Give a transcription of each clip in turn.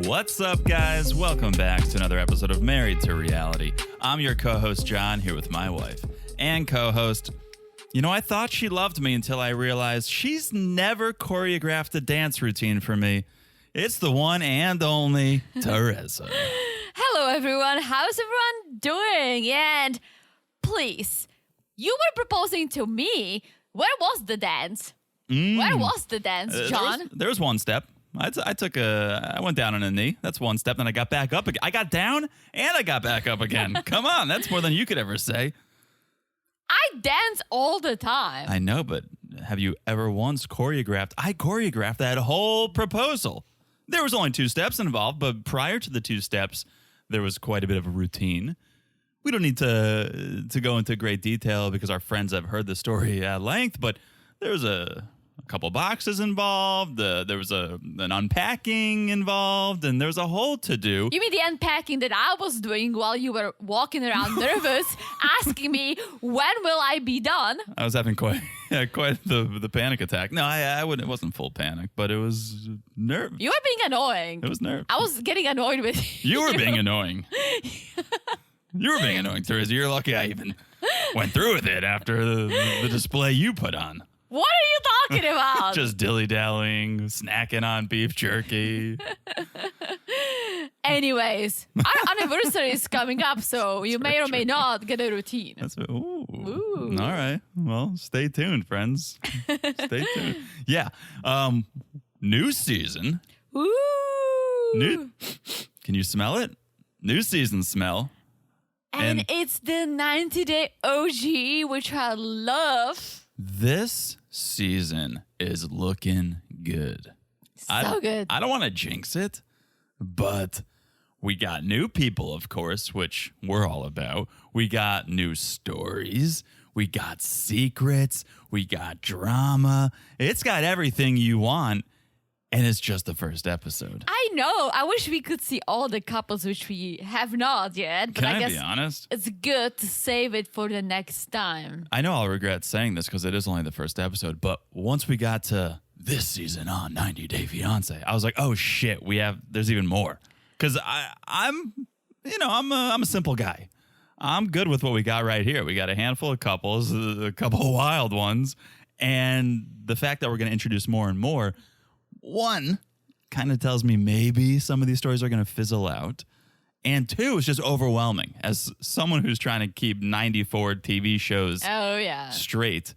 What's up, guys? Welcome back to another episode of Married to Reality. I'm your co-host, John, here with my wife and co-host. You know, I thought she loved me until I realized she's never choreographed a dance routine for me. It's the one and only Teresa. Hello, everyone. How's everyone doing? And please, you were proposing to me. Where was the dance? Where was the dance, John? There was one step. I went down on a knee. That's one step. Then I got back up again. I got down and I got back up again. Come on. That's more than you could ever say. I dance all the time. I know, but have you ever once choreographed? I choreographed that whole proposal. There was only 2 steps involved, but prior to the 2 steps, there was quite a bit of a routine. We don't need to go into great detail because our friends have heard the story at length, but there was a couple boxes involved. There was an unpacking involved, and there was a whole to-do. You mean the unpacking that I was doing while you were walking around nervous, asking me, when will I be done? I was having quite the panic attack. No, I wouldn't. It wasn't full panic, but it was nerve. You were being annoying. It was nerve. I was getting annoyed with you. You were being annoying. You were being annoying, Teresa. You're lucky I even went through with it after the display you put on. What are you talking about? Just dilly-dallying, snacking on beef jerky. Anyways, our anniversary is coming up, so you may or may not get a routine. Ooh. All right. Well, stay tuned, friends. Stay tuned. Yeah. New season. Ooh. Can you smell it? New season smell. And it's the 90-day OG, which I love. This season is looking good. Good. I don't want to jinx it, but we got new people, of course, which we're all about. We got new stories. We got secrets. We got drama. It's got everything you want, and it's just the first episode. I know. I wish we could see all the couples, which we have not yet. But Can I guess be honest? it's good to save it for the next time. I know I'll regret saying this because it is only the first episode, but once we got to this season on 90 Day Fiancé, I was like, oh shit, there's even more. Because I'm a simple guy. I'm good with what we got right here. We got a handful of couples, a couple of wild ones, and the fact that we're going to introduce more and more, one, kind of tells me maybe some of these stories are going to fizzle out. And 2, it's just overwhelming. As someone who's trying to keep 94 TV shows straight,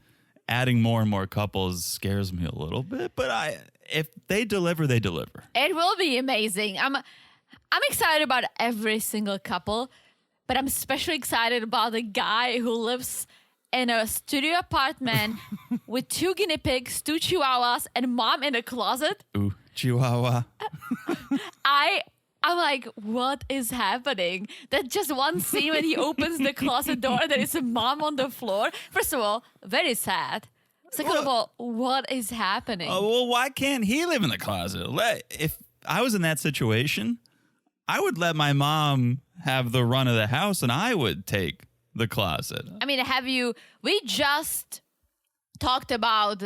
adding more and more couples scares me a little bit. But if they deliver, they deliver. It will be amazing. I'm excited about every single couple, but I'm especially excited about the guy who lives in a studio apartment with 2 guinea pigs, 2 chihuahuas, and mom in a closet. Ooh, chihuahua. I'm like, what is happening? That just one scene when he opens the closet door, there is a mom on the floor. First of all, very sad. Second of all, what is happening? Oh, well, why can't he live in the closet? If I was in that situation, I would let my mom have the run of the house and I would take the closet. I mean, we just talked about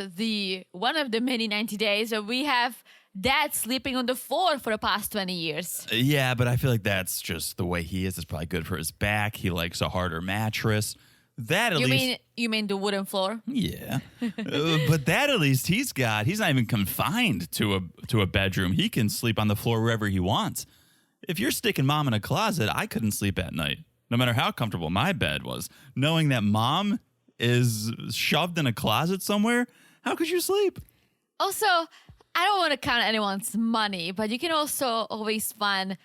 one of the many 90 days where we have dad sleeping on the floor for the past 20 years. Yeah, but I feel like that's just the way he is. It's probably good for his back. He likes a harder mattress. You mean the wooden floor? Yeah. But that at least he's not even confined to a bedroom. He can sleep on the floor wherever he wants. If you're sticking mom in a closet, I couldn't sleep at night. No matter how comfortable my bed was, knowing that mom is shoved in a closet somewhere, how could you sleep? Also, I don't want to count anyone's money, but you can also always find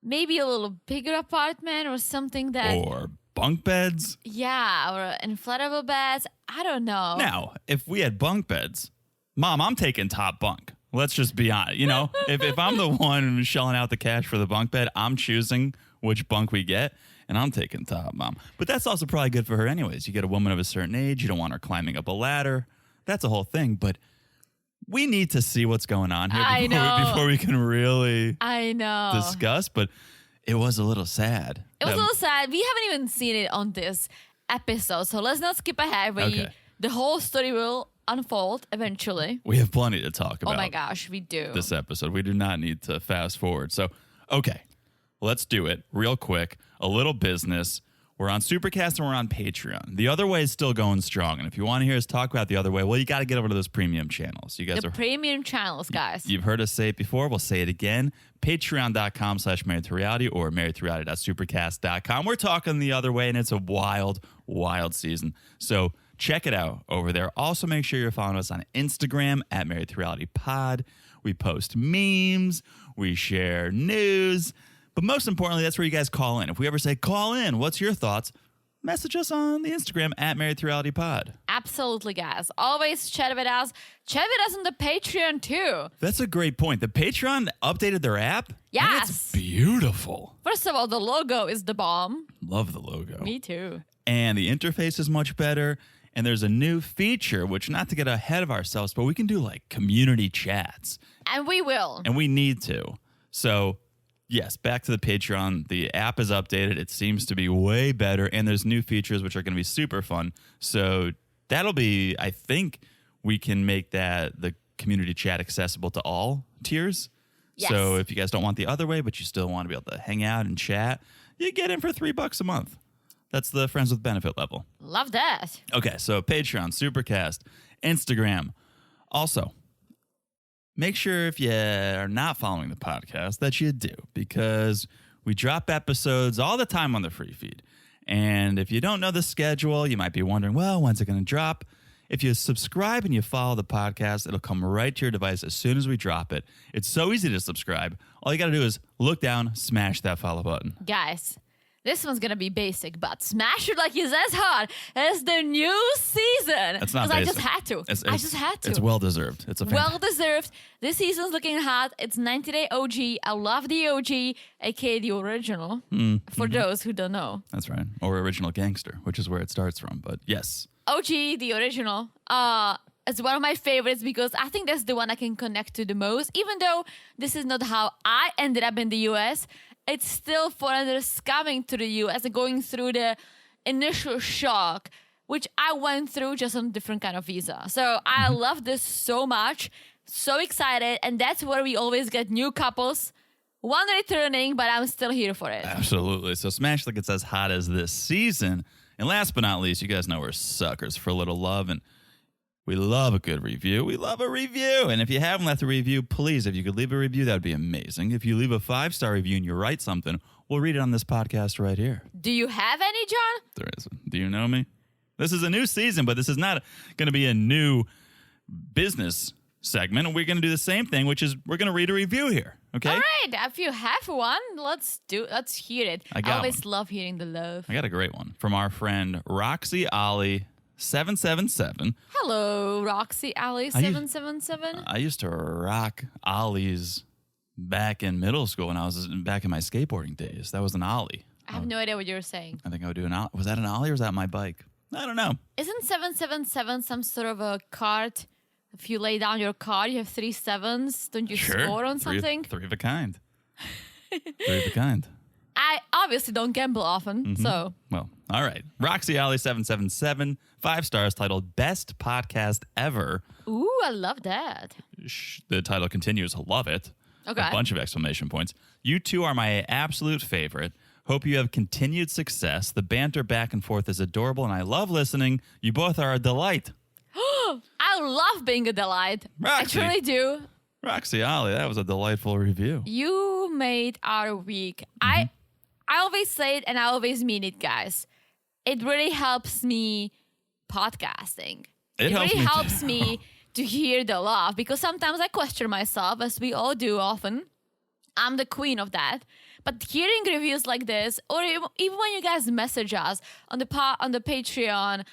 maybe a little bigger apartment or something that... Or bunk beds. Yeah, or inflatable beds. I don't know. Now, if we had bunk beds, Mom, I'm taking top bunk. Let's just be honest. You know, if I'm the one shelling out the cash for the bunk bed, I'm choosing which bunk we get. And I'm taking top, Mom. But that's also probably good for her anyways. You get a woman of a certain age. You don't want her climbing up a ladder. That's a whole thing. But we need to see what's going on here before we can really discuss. But it was a little sad. It was a little sad. We haven't even seen it on this episode. So let's not skip ahead. The whole story will unfold eventually. We have plenty to talk about. Oh my gosh, we do. This episode. We do not need to fast forward. So, okay, let's do it real quick. A little business. We're on Supercast and we're on Patreon. The Other Way is still going strong. And if you want to hear us talk about The Other Way, well, you got to get over to those premium channels. You guys the premium channels, guys. You've heard us say it before. We'll say it again. Patreon.com/marriedtoreality or marriedtoreality.supercast.com. We're talking The Other Way, and it's a wild, wild season. So check it out over there. Also, make sure you're following us on Instagram at Married to Reality Pod. We post memes. We share news. But most importantly, that's where you guys call in. If we ever say, call in, what's your thoughts? Message us on the Instagram at Married to Reality Pod. Absolutely, guys. Always chat with us. Chat with us on the Patreon, too. That's a great point. The Patreon updated their app? Yes. And it's beautiful. First of all, the logo is the bomb. Love the logo. Me too. And the interface is much better. And there's a new feature, which not to get ahead of ourselves, but we can do like community chats. And we will. And we need to. So, yes, back to the Patreon. The app is updated. It seems to be way better. And there's new features, which are going to be super fun. So that'll be, I think we can make that the community chat accessible to all tiers. Yes. So if you guys don't want The Other Way, but you still want to be able to hang out and chat, you get in for $3 a month. That's the Friends with Benefit level. Love that. Okay, so Patreon, Supercast, Instagram. Also, make sure if you are not following the podcast that you do, because we drop episodes all the time on the free feed. And if you don't know the schedule, you might be wondering, well, when's it going to drop? If you subscribe and you follow the podcast, it'll come right to your device as soon as we drop it. It's so easy to subscribe. All you got to do is look down, smash that follow button. Guys, this one's going to be basic, but smash it like it's as hard as the new season. It's not basic. I just had to. I just had to. It's well-deserved. It's well-deserved. This season's looking hot. It's 90-Day OG. I love the OG, a.k.a. the original, for those who don't know. That's right. Or Original Gangster, which is where it starts from. But yes. OG, the original. It's one of my favorites because I think that's the one I can connect to the most. Even though this is not how I ended up in the U.S., it's still foreigners coming to the U.S. and going through the initial shock, which I went through just on a different kind of visa. So I love this so much, so excited, and that's where we always get new couples. One returning, but I'm still here for it. Absolutely. So smash like it's as hot as this season. And last but not least, you guys know we're suckers for a little love, and we love a good review. We love a review. And if you haven't left a review, please, if you could leave a review, that would be amazing. If you leave a 5-star review and you write something, we'll read it on this podcast right here. Do you have any, John? There isn't. Do you know me? This is a new season, but this is not going to be a new business segment. And we're going to do the same thing, which is we're going to read a review here. Okay? All right. If you have one, let's hear it. I always love hearing the love. I got a great one from our friend Roxy Ollie 777. Hello, Roxy Ollie 777. I used to rock Ollies back in middle school when I was back in my skateboarding days. That was an Ollie. I have no idea what you're saying. I think I would do an Ollie. Was that an Ollie or was that my bike? I don't know. Isn't 777 some sort of a card? If you lay down your card, you have 3 sevens. Don't you score on something? Three of a kind. 3 of a kind. I obviously don't gamble often, so. Well, all right. Roxy Alley 777, 5 stars, titled Best Podcast Ever. Ooh, I love that. The title continues, love it. Okay. A bunch of exclamation points. You two are my absolute favorite. Hope you have continued success. The banter back and forth is adorable, and I love listening. You both are a delight. I love being a delight. Roxy. I truly do. Roxy Ollie, that was a delightful review. You made our week. I always say it and I always mean it, guys. It really helps me podcasting. It really helps me to hear the love because sometimes I question myself, as we all do often. I'm the queen of that. But hearing reviews like this, or even when you guys message us on the Patreon,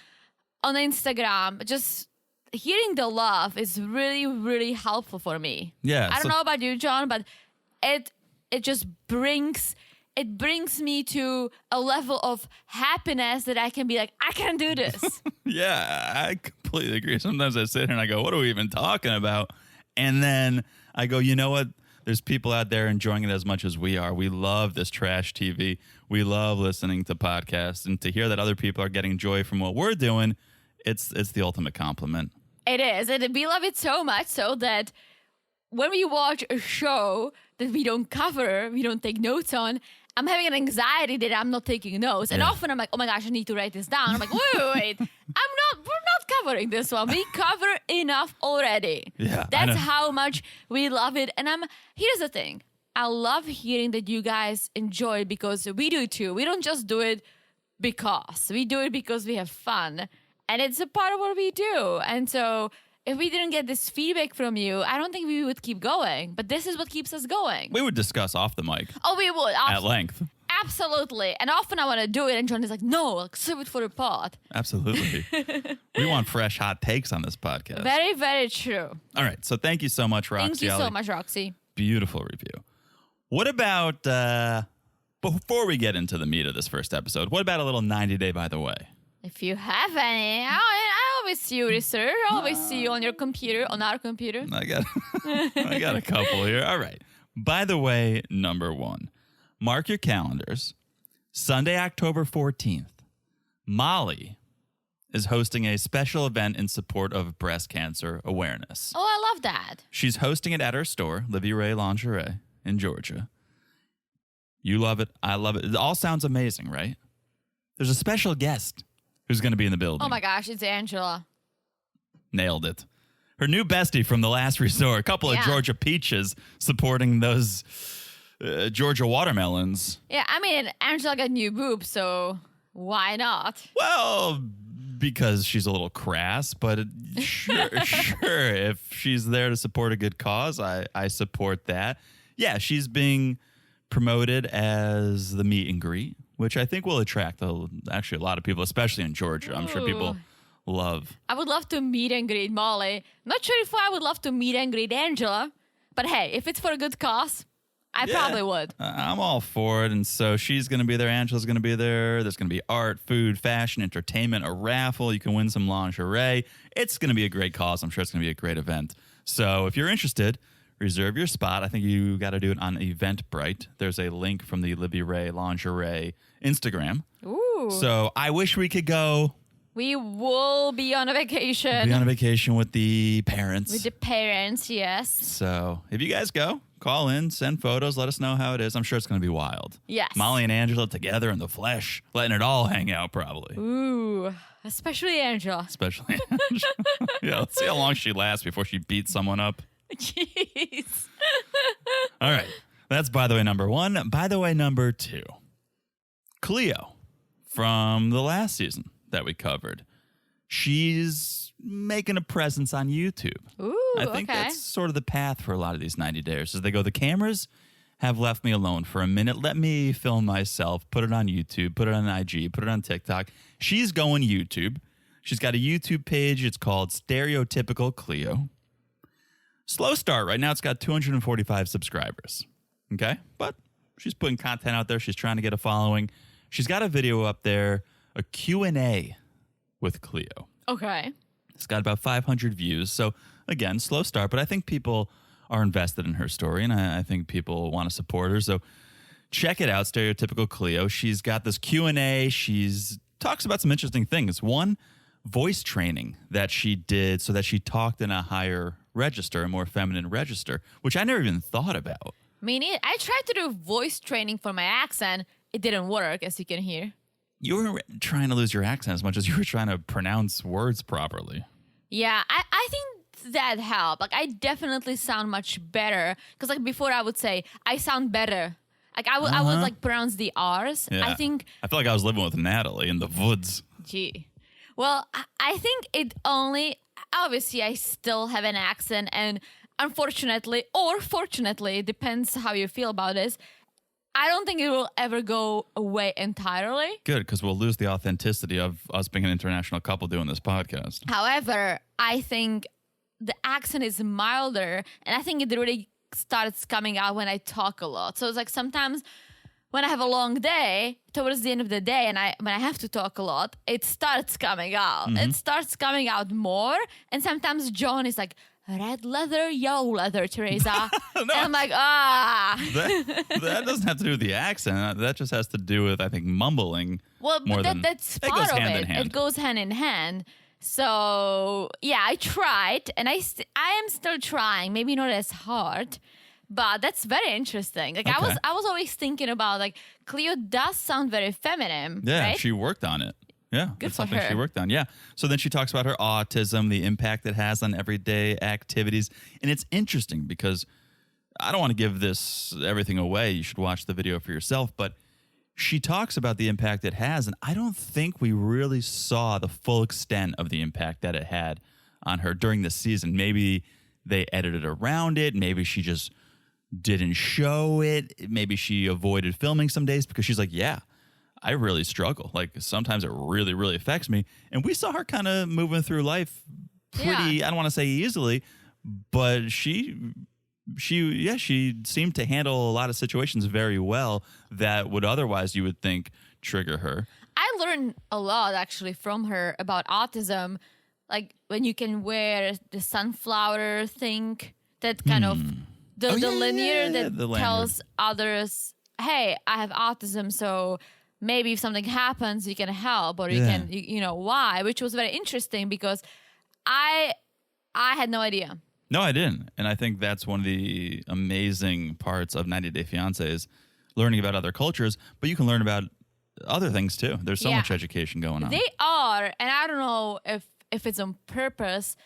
on Instagram, just hearing the love is really, really helpful for me. Yeah. I don't know about you, John, but it just brings me to a level of happiness that I can be like, I can do this. Yeah, I completely agree. Sometimes I sit here and I go, what are we even talking about? And then I go, you know what? There's people out there enjoying it as much as we are. We love this trash TV. We love listening to podcasts. And to hear that other people are getting joy from what we're doing, it's the ultimate compliment. It is. And we love it so much so that when we watch a show that we don't cover, we don't take notes on, I'm having an anxiety that I'm not taking notes. And often I'm like, oh my gosh, I need to write this down. I'm like, wait. We're not covering this one. We cover enough already. Yeah. That's how much we love it. And here's the thing. I love hearing that you guys enjoy it because we do too. We don't just do it because. We do it because we have fun. And it's a part of what we do. And so if we didn't get this feedback from you, I don't think we would keep going. But this is what keeps us going. We would discuss off the mic. Oh, we would. At length. Absolutely. And often I want to do it, and John is like, no, like, save it for the pod. Absolutely. We want fresh, hot takes on this podcast. Very, very true. All right. So thank you so much, Roxy. Thank you so much, Roxy. Beautiful review. What about, before we get into the meat of this first episode, what about a little 90 Day by the way? If you have any, I always see you research. I always see you on your computer, on our computer. I got a couple here. All right. By the way, number 1. Mark your calendars. Sunday, October 14th. Molly is hosting a special event in support of breast cancer awareness. Oh, I love that. She's hosting it at her store, Livy Ray Lingerie in Georgia. You love it. I love it. It all sounds amazing, right? There's a special guest who's going to be in the building. Oh my gosh, it's Angela. Nailed it. Her new bestie from The Last Resort. A couple of Georgia peaches supporting those Georgia watermelons. Yeah, I mean, Angela got new boobs, so why not? Well, because she's a little crass, but sure. If she's there to support a good cause, I support that. Yeah, she's being promoted as the meet and greet, which I think will attract actually a lot of people, especially in Georgia. I'm sure people love. I would love to meet and greet Molly. Not sure if I would love to meet and greet Angela, but hey, if it's for a good cause, I probably would. I'm all for it. And so she's going to be there. Angela's going to be there. There's going to be art, food, fashion, entertainment, a raffle. You can win some lingerie. It's going to be a great cause. I'm sure it's going to be a great event. So if you're interested, reserve your spot. I think you got to do it on Eventbrite. There's a link from the Livy Ray Lingerie Instagram. Ooh. So I wish we could go. We will be on a vacation. Be on a vacation with the parents. With the parents, yes. So if you guys go, call in, send photos, let us know how it is. I'm sure it's going to be wild. Yes. Molly and Angela together in the flesh, letting it all hang out probably. Ooh, especially Angela. Especially Angela. Yeah, let's see how long she lasts before she beats someone up. Jeez. All right. That's by the way number 1. By the way number 2. Cleo from the last season that we covered. She's making a presence on YouTube. Ooh, I think that's sort of the path for a lot of these 90 days. As they go, the cameras have left me alone for a minute. Let me film myself, put it on YouTube, put it on IG, put it on TikTok. She's going YouTube. She's got a YouTube page. It's called Stereotypical Cleo. Slow start. Right now it's got 245 subscribers. Okay? But she's putting content out there. She's trying to get a following. She's got a video up there, a Q&A with Cleo. Okay. It's got about 500 views. So, again, slow start, but I think people are invested in her story, and I think people want to support her. So check it out, Stereotypical Cleo. She's got this Q&A. She's talks about some interesting things. One, voice training that she did so that she talked in a higher register, a more feminine register, which I never even thought about. I tried to do voice training for my accent. It didn't work, as you can hear. You were trying to lose your accent as much as you were trying to pronounce words properly. Yeah, I think that helped. Like, I definitely sound much better. Because, like, before I would say, I sound better. Like, I would like, pronounce the R's. Yeah. I think... I feel like I was living with Natalie in the woods. Gee. Well, I think it only... Obviously, I still have an accent. And unfortunately, or fortunately, depends how you feel about this, I don't think it will ever go away entirely. Good, because we'll lose the authenticity of us being an international couple doing this podcast. However, I think the accent is milder, and I think it really starts coming out when I talk a lot. So it's like sometimes when I have a long day, towards the end of the day, and when I have to talk a lot, it starts coming out. Mm-hmm. It starts coming out more, and sometimes John is like, red leather, yellow leather, Teresa. No. And I'm like, That doesn't have to do with the accent. That just has to do with, I think, mumbling. Well, more but than, that's it part goes of hand it. in hand. It goes hand in hand. So yeah, I tried, and I am still trying. Maybe not as hard, but that's very interesting. Like Okay. I was always thinking about like Cleo does sound very feminine. Yeah, right? she worked on it. Yeah, Good that's for something she her. worked on. Yeah. So then she talks about her autism, the impact it has on everyday activities. And it's interesting because I don't want to give this everything away. You should watch the video for yourself. But she talks about the impact it has. And I don't think we really saw the full extent of the impact that it had on her during the season. Maybe they edited around it. Maybe she just didn't show it. Maybe she avoided filming some days because she's like, yeah, I really struggle. Like sometimes it really, really affects me. And we saw her kind of moving through life pretty, I don't want to say easily, but she seemed to handle a lot of situations very well that would otherwise you would think trigger her. I learned a lot actually from her about autism, like when you can wear the sunflower thing that kind of the linear that the lanyard. tells others, hey, I have autism, so maybe if something happens, you can help, or you can, you know, why, which was very interesting because I had no idea. No, I didn't. And I think that's one of the amazing parts of 90 Day Fiancé is learning about other cultures, but you can learn about other things too. There's so much education going on. They are, and I don't know if it's on purpose,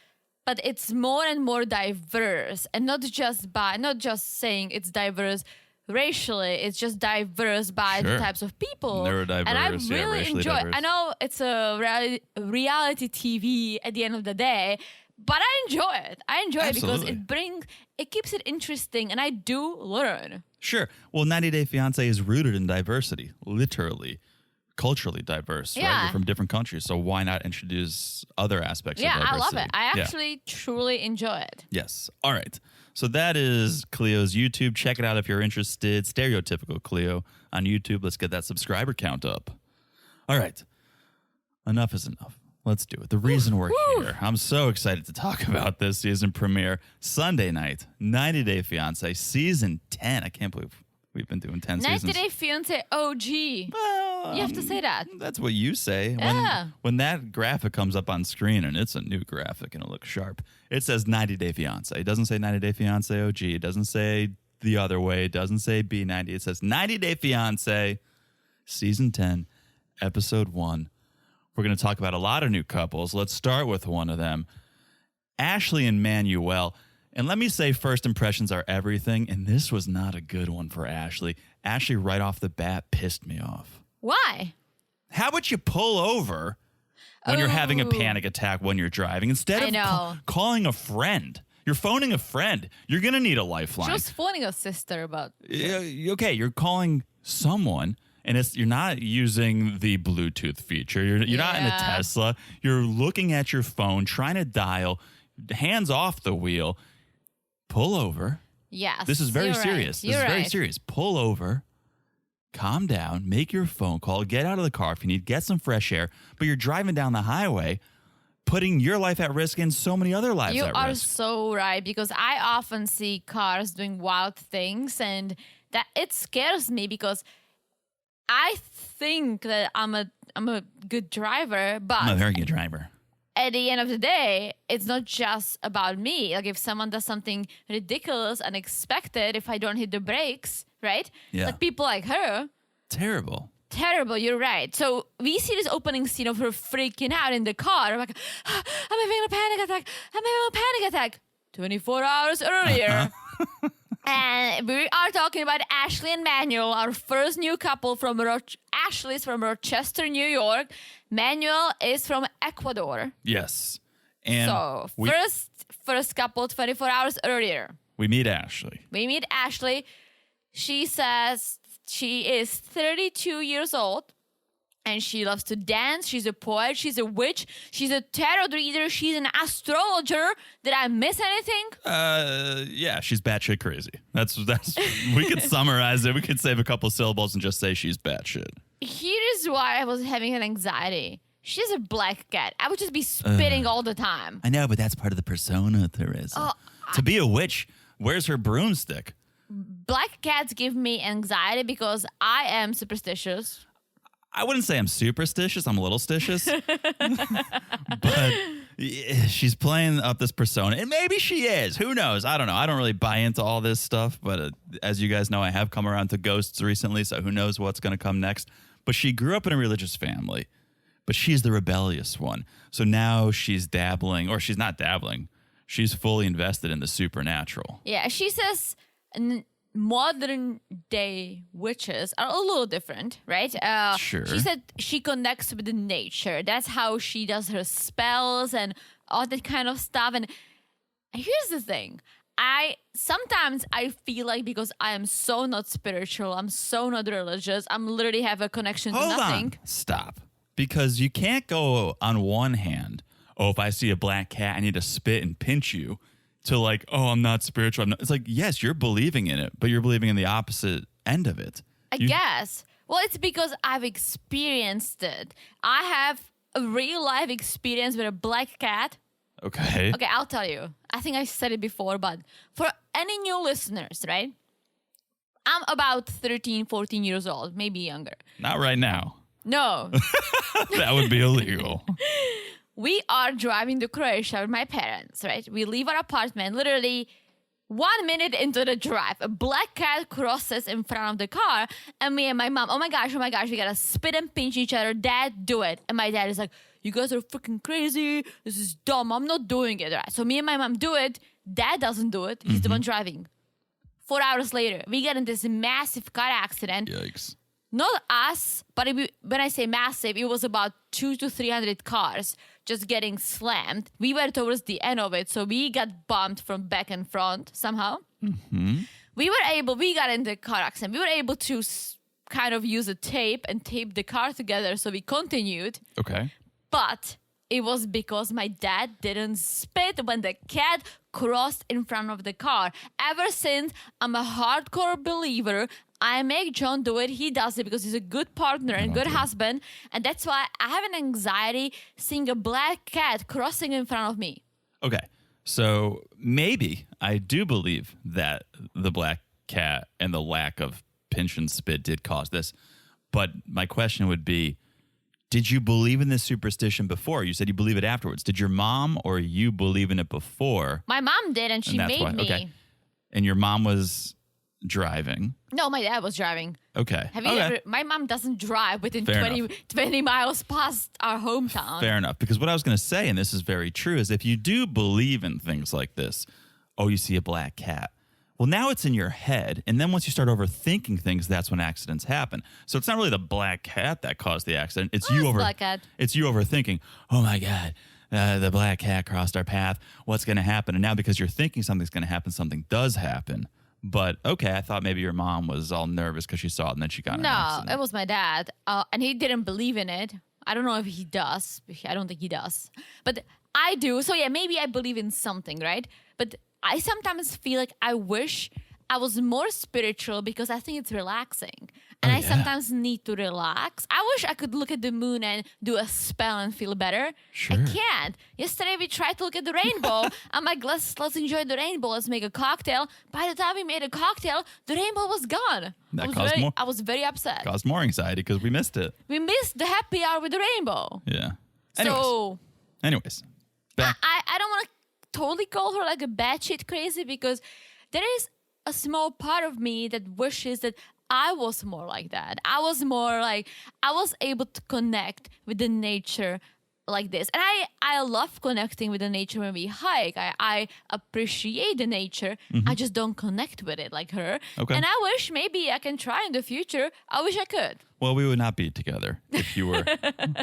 but it's more and more diverse, and not just saying it's diverse racially, it's just diverse by the types of people. Neurodiverse, and I really enjoy it. diverse. I know it's a reality TV at the end of the day, but I enjoy it. I enjoy Absolutely. it because it keeps it interesting, and I do learn. Sure. Well, 90 Day Fiancé is rooted in diversity, literally, culturally diverse, right? Yeah. You're from different countries, so why not introduce other aspects of Yeah, I diversity? love it. I actually truly enjoy it. Yes. All right. So that is Cleo's YouTube. Check it out if you're interested. Stereotypical Cleo on YouTube. Let's get that subscriber count up. All right. Enough is enough. Let's do it. The reason we're here, I'm so excited to talk about this season premiere, Sunday night, 90 Day Fiancé, season 10. I can't believe we've been doing 10 seasons. 90 Day Fiancé OG. Well, You have to say that. That's what you say. Yeah. When that graphic comes up on screen, and it's a new graphic and it looks sharp, it says 90 Day Fiancé. It doesn't say 90 Day Fiancé OG. It doesn't say the other way. It doesn't say B90. It says 90 Day Fiancé, season 10, episode 1. We're going to talk about a lot of new couples. Let's start with one of them, Ashley and Manuel. And let me say, first impressions are everything. And this was not a good one for Ashley. Ashley, right off the bat, pissed me off. Why? How about you pull over when you're having a panic attack when you're driving instead I of know. calling a friend? You're phoning a friend. You're going to need a lifeline. She was phoning her sister about. Okay, you're calling someone. And you're not using the Bluetooth feature. You're not in a Tesla. You're looking at your phone, trying to dial, hands off the wheel. Pull over. Yes. This is very you're serious. Right. This You're is very right. serious. Pull over. Calm down. Make your phone call. Get out of the car if you need. Get some fresh air. But you're driving down the highway, putting your life at risk and so many other lives You at are risk. so right, because I often see cars doing wild things, and that it scares me because I think that I'm a good driver, but I'm a very good driver. at the end of the day, it's not just about me. Like if someone does something ridiculous, unexpected, if I don't hit the brakes, right? Yeah. Like people like her, Terrible. terrible, you're right. So we see this opening scene of her freaking out in the car. I'm like, I'm having a panic attack. I'm having a panic attack. 24 hours earlier. And we are talking about Ashley and Manuel, our first new couple from Ashley's from Rochester, New York. Manuel is from Ecuador. Yes. And So first couple 24 hours earlier. we meet Ashley. We meet Ashley. She says she is 32 years old and she loves to dance. She's a poet. She's a witch. She's a tarot reader. She's an astrologer. Did I miss anything? Yeah, she's batshit crazy. That's we could summarize it. We could save a couple syllables and just say she's batshit. Here is why I was having an anxiety. She's a black cat. I would just be spitting all the time. I know, but that's part of the persona, Teresa. To be a witch, where's her broomstick? Black cats give me anxiety because I am superstitious. I wouldn't say I'm superstitious. I'm a little stitious. But she's playing up this persona. And maybe she is. Who knows? I don't know. I don't really buy into all this stuff. But as you guys know, I have come around to ghosts recently. So who knows what's going to come next. But she grew up in a religious family. But she's the rebellious one. So now she's dabbling. Or she's not dabbling. She's fully invested in the supernatural. Yeah, she says modern day witches are a little different, right? Sure. She said she connects with the nature. That's how she does her spells and all that kind of stuff. And here's the thing. Sometimes I feel like because I am so not spiritual, I'm so not religious, I'm literally have a connection to nothing. Stop. Because you can't go on one hand, oh, if I see a black cat, I need to spit and pinch you. To like, oh, I'm not spiritual. It's like, yes, you're believing in it, but you're believing in the opposite end of it. I guess. Well, it's because I've experienced it. I have a real life experience with a black cat. Okay. Okay, I'll tell you. I think I said it before, but for any new listeners, right? I'm about 13, 14 years old, maybe younger. Not right now. No. That would be illegal. We are driving to Croatia with my parents, right? We leave our apartment literally 1 minute into the drive. A black cat crosses in front of the car, and me and my mom, oh my gosh, we gotta spit and pinch each other. Dad, do it. And my dad is like, you guys are freaking crazy. This is dumb. I'm not doing it. Right? So me and my mom do it. Dad doesn't do it. He's the one driving. 4 hours later, we get in this massive car accident. Yikes. Not us, but when I say massive, it was about 200 to 300 cars just getting slammed. We were towards the end of it, so we got bumped from back and front somehow. Mm-hmm. We got in the car accident. We were able to kind of use a tape and tape the car together, so we continued. Okay. But it was because my dad didn't spit when the cat crossed in front of the car. Ever since, I'm a hardcore believer. I make John do it. He does it because he's a good partner and good husband. And that's why I have an anxiety seeing a black cat crossing in front of me. Okay. So maybe I do believe that the black cat and the lack of pinch and spit did cause this. But my question would be, did you believe in this superstition before? You said you believe it afterwards. Did your mom or you believe in it before? My mom did, and she made me. Okay. And your mom was driving? No, my dad was driving. Okay. Have you ever? My mom doesn't drive within 20 miles past our hometown. Fair enough. Because what I was going to say, and this is very true, is if you do believe in things like this, oh, you see a black cat. Well, now it's in your head. And then once you start overthinking things, that's when accidents happen. So it's not really the black cat that caused the accident. It's you It's you overthinking. Oh my God, the black cat crossed our path. What's going to happen? And now because you're thinking something's going to happen, something does happen. But okay, I thought maybe your mom was all nervous because she saw it and then she got in an accident. No, it was my dad. And he didn't believe in it. I don't know if he does. I don't think he does. But I do. So yeah, maybe I believe in something, right? But I sometimes feel like I wish I was more spiritual because I think it's relaxing. And I sometimes need to relax. I wish I could look at the moon and do a spell and feel better. Sure. I can't. Yesterday we tried to look at the rainbow. I'm like, let's enjoy the rainbow. Let's make a cocktail. By the time we made a cocktail, the rainbow was gone. I was very upset. Caused more anxiety because we missed it. We missed the happy hour with the rainbow. Yeah. Anyways, back. I don't want to totally call her like a batshit crazy because there is a small part of me that wishes that I was more like that. I was able to connect with the nature like this. And I love connecting with the nature when we hike. I appreciate the nature. Mm-hmm. I just don't connect with it like her. Okay. And I wish maybe I can try in the future. I wish I could. Well, we would not be together if you were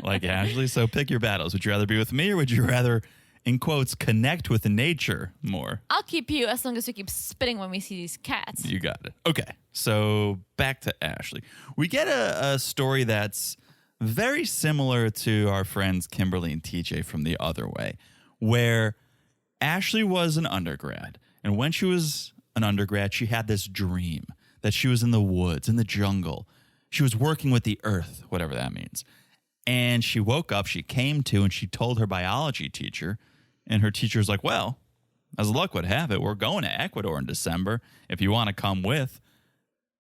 like Ashley. So pick your battles. Would you rather be with me or would you rather, in quotes, connect with the nature more? I'll keep you as long as you keep spitting when we see these cats. You got it. Okay. So back to Ashley. We get a story that's very similar to our friends Kimberly and TJ from The Other Way, where Ashley was an undergrad. And when she was an undergrad, she had this dream that she was in the woods, in the jungle. She was working with the earth, whatever that means. And she woke up, she came to, and she told her biology teacher. And her teacher was like, well, as luck would have it, we're going to Ecuador in December if you want to come with.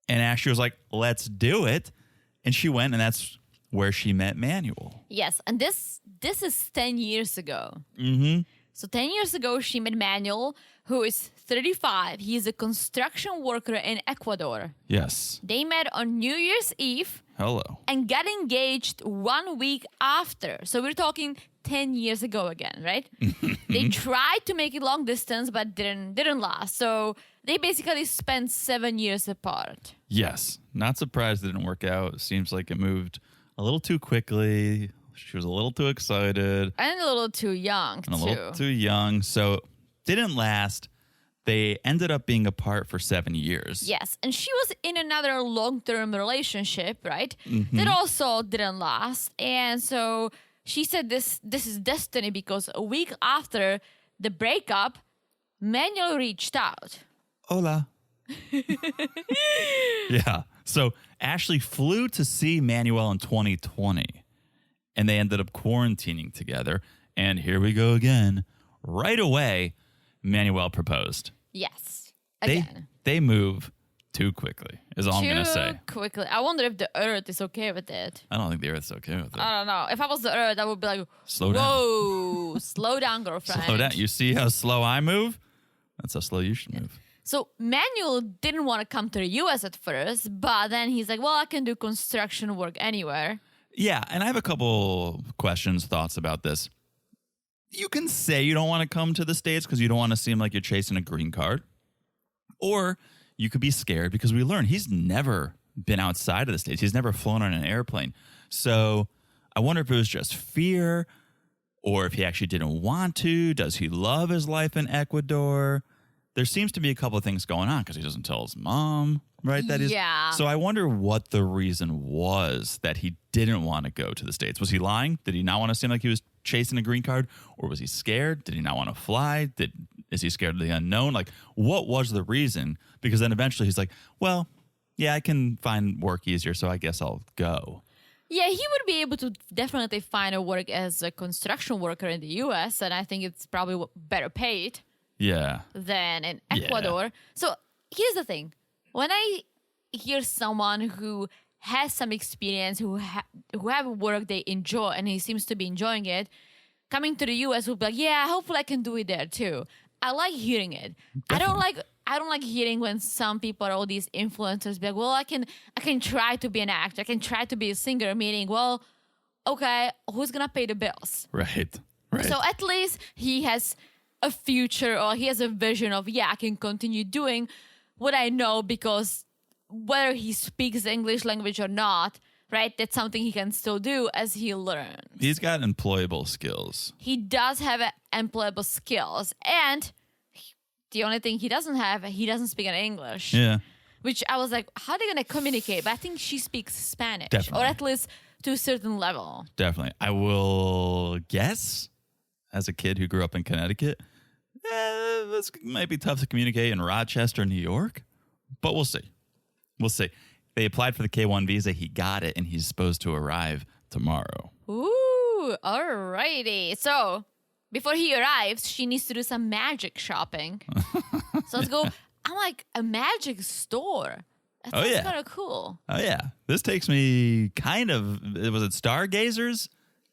And Ashley was like, let's do it. And she went, and that's where she met Manuel. Yes, and this is 10 years ago. Mm-hmm. So 10 years ago, she met Manuel, who is 35. He is a construction worker in Ecuador. Yes. They met on New Year's Eve Hello. and got engaged 1 week after. So we're talking 10 years ago again, right? They tried to make it long distance, but didn't last. So they basically spent 7 years apart. Yes. Not surprised it didn't work out. Seems like it moved a little too quickly. She was a little too excited. And a little too young, And a little too young. So didn't last. They ended up being apart for 7 years. Yes, and she was in another long-term relationship, right? Mm-hmm. That also didn't last. And so she said this is destiny because a week after the breakup, Manuel reached out. Hola. Yeah. So Ashley flew to see Manuel in 2020, and they ended up quarantining together. And here we go again. Right away, Manuel proposed. Yes, again. They move too quickly, is all I'm going to say. Too quickly. I wonder if the Earth is okay with it. I don't think the Earth's okay with it. I don't know. If I was the Earth, I would be like, Slow down. whoa, slow down, girlfriend. Slow down. You see how slow I move? That's how slow you should move. So Manuel didn't want to come to the U.S. at first, but then he's like, well, I can do construction work anywhere. Yeah, and I have a couple questions, thoughts about this. You can say you don't want to come to the States because you don't want to seem like you're chasing a green card. Or you could be scared because we learned he's never been outside of the States. He's never flown on an airplane. So I wonder if it was just fear or if he actually didn't want to. Does he love his life in Ecuador? There seems to be a couple of things going on because he doesn't tell his mom, right? That is. Yeah. So I wonder what the reason was that he didn't want to go to the States. Was he lying? Did he not want to seem like he was chasing a green card? Or was he scared? Did he not want to fly? Is he scared of the unknown? Like, what was the reason? Because then eventually he's like, well, yeah, I can find work easier, so I guess I'll go. Yeah, he would be able to definitely find a work as a construction worker in the U.S., and I think it's probably better paid. Yeah. Than in Ecuador. Yeah. So here's the thing. When I hear someone who has some experience, who have a work they enjoy, and he seems to be enjoying it, coming to the U.S. will be like, yeah, hopefully I can do it there too. I like hearing it. Definitely. I don't like hearing when some people or all these influencers be like, well, I can try to be an actor. I can try to be a singer, meaning, well, okay, who's going to pay the bills? Right. So at least he has a future or he has a vision of, yeah, I can continue doing what I know because whether he speaks English language or not, right, that's something he can still do as he learns. He's got employable skills. He does have employable skills. And the only thing he doesn't have, he doesn't speak English. Yeah. Which I was like, how are they going to communicate? But I think she speaks Spanish. Definitely. Or at least to a certain level. Definitely. I will guess, as a kid who grew up in Connecticut, this might be tough to communicate in Rochester, New York, but we'll see. We'll see. They applied for the K-1 visa. He got it, and he's supposed to arrive tomorrow. Ooh, alrighty. So, before he arrives, she needs to do some magic shopping. So let's go. I'm like, a magic store. That sounds kind of cool. Oh, yeah. This takes me was it Stargazers?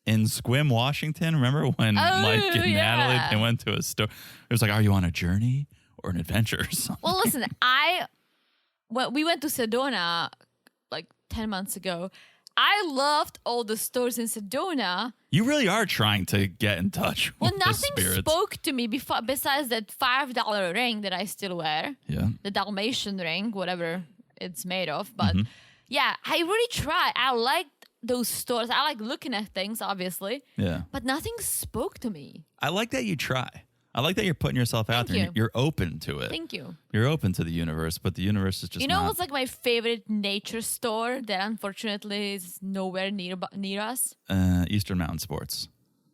In Sequim, Washington, remember when Mike and Natalie, they went to a store? It was like, are you on a journey or an adventure or something? Well, listen, we went to Sedona like 10 months ago. I loved all the stores in Sedona. You really are trying to get in touch with the spirits. Nothing spoke to me besides that $5 ring that I still wear. Yeah. The Dalmatian ring, whatever it's made of. But yeah, I really tried. I liked those stores. I like looking at things, obviously. Yeah. But nothing spoke to me. I like that you try. I like that you're putting yourself out there. You're open to it. Thank you. You're open to the universe, but the universe is just You know what's like my favorite nature store that unfortunately is nowhere near us? Eastern Mountain Sports.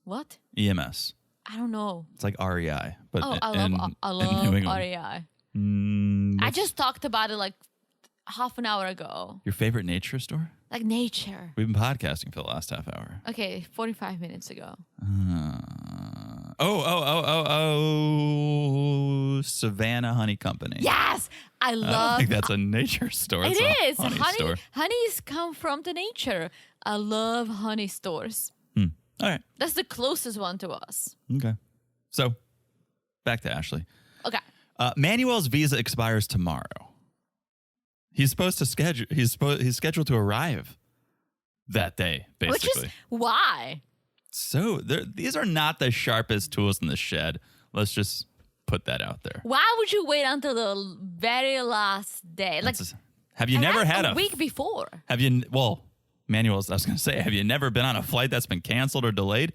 What? EMS. I don't know. It's like REI. But I love REI. I just talked about it like half an hour ago. Your favorite nature store? Like nature. We've been podcasting for the last half hour. Okay, 45 minutes ago. Savannah Honey Company. Yes! I I don't love... think that's a nature store. It It's is. a honey store. Honeys come from the nature. I love honey stores. All right. That's the closest one to us. Okay. So back to Ashley. Okay. Manuel's visa expires tomorrow. He's supposed to schedule. He's scheduled to arrive that day, basically. Which is why. So these are not the sharpest tools in the shed. Let's just put that out there. Why would you wait until the very last day? Like, have you never had a week before? Have you? Well, Manuel's. I was going to say, have you never been on a flight that's been canceled or delayed?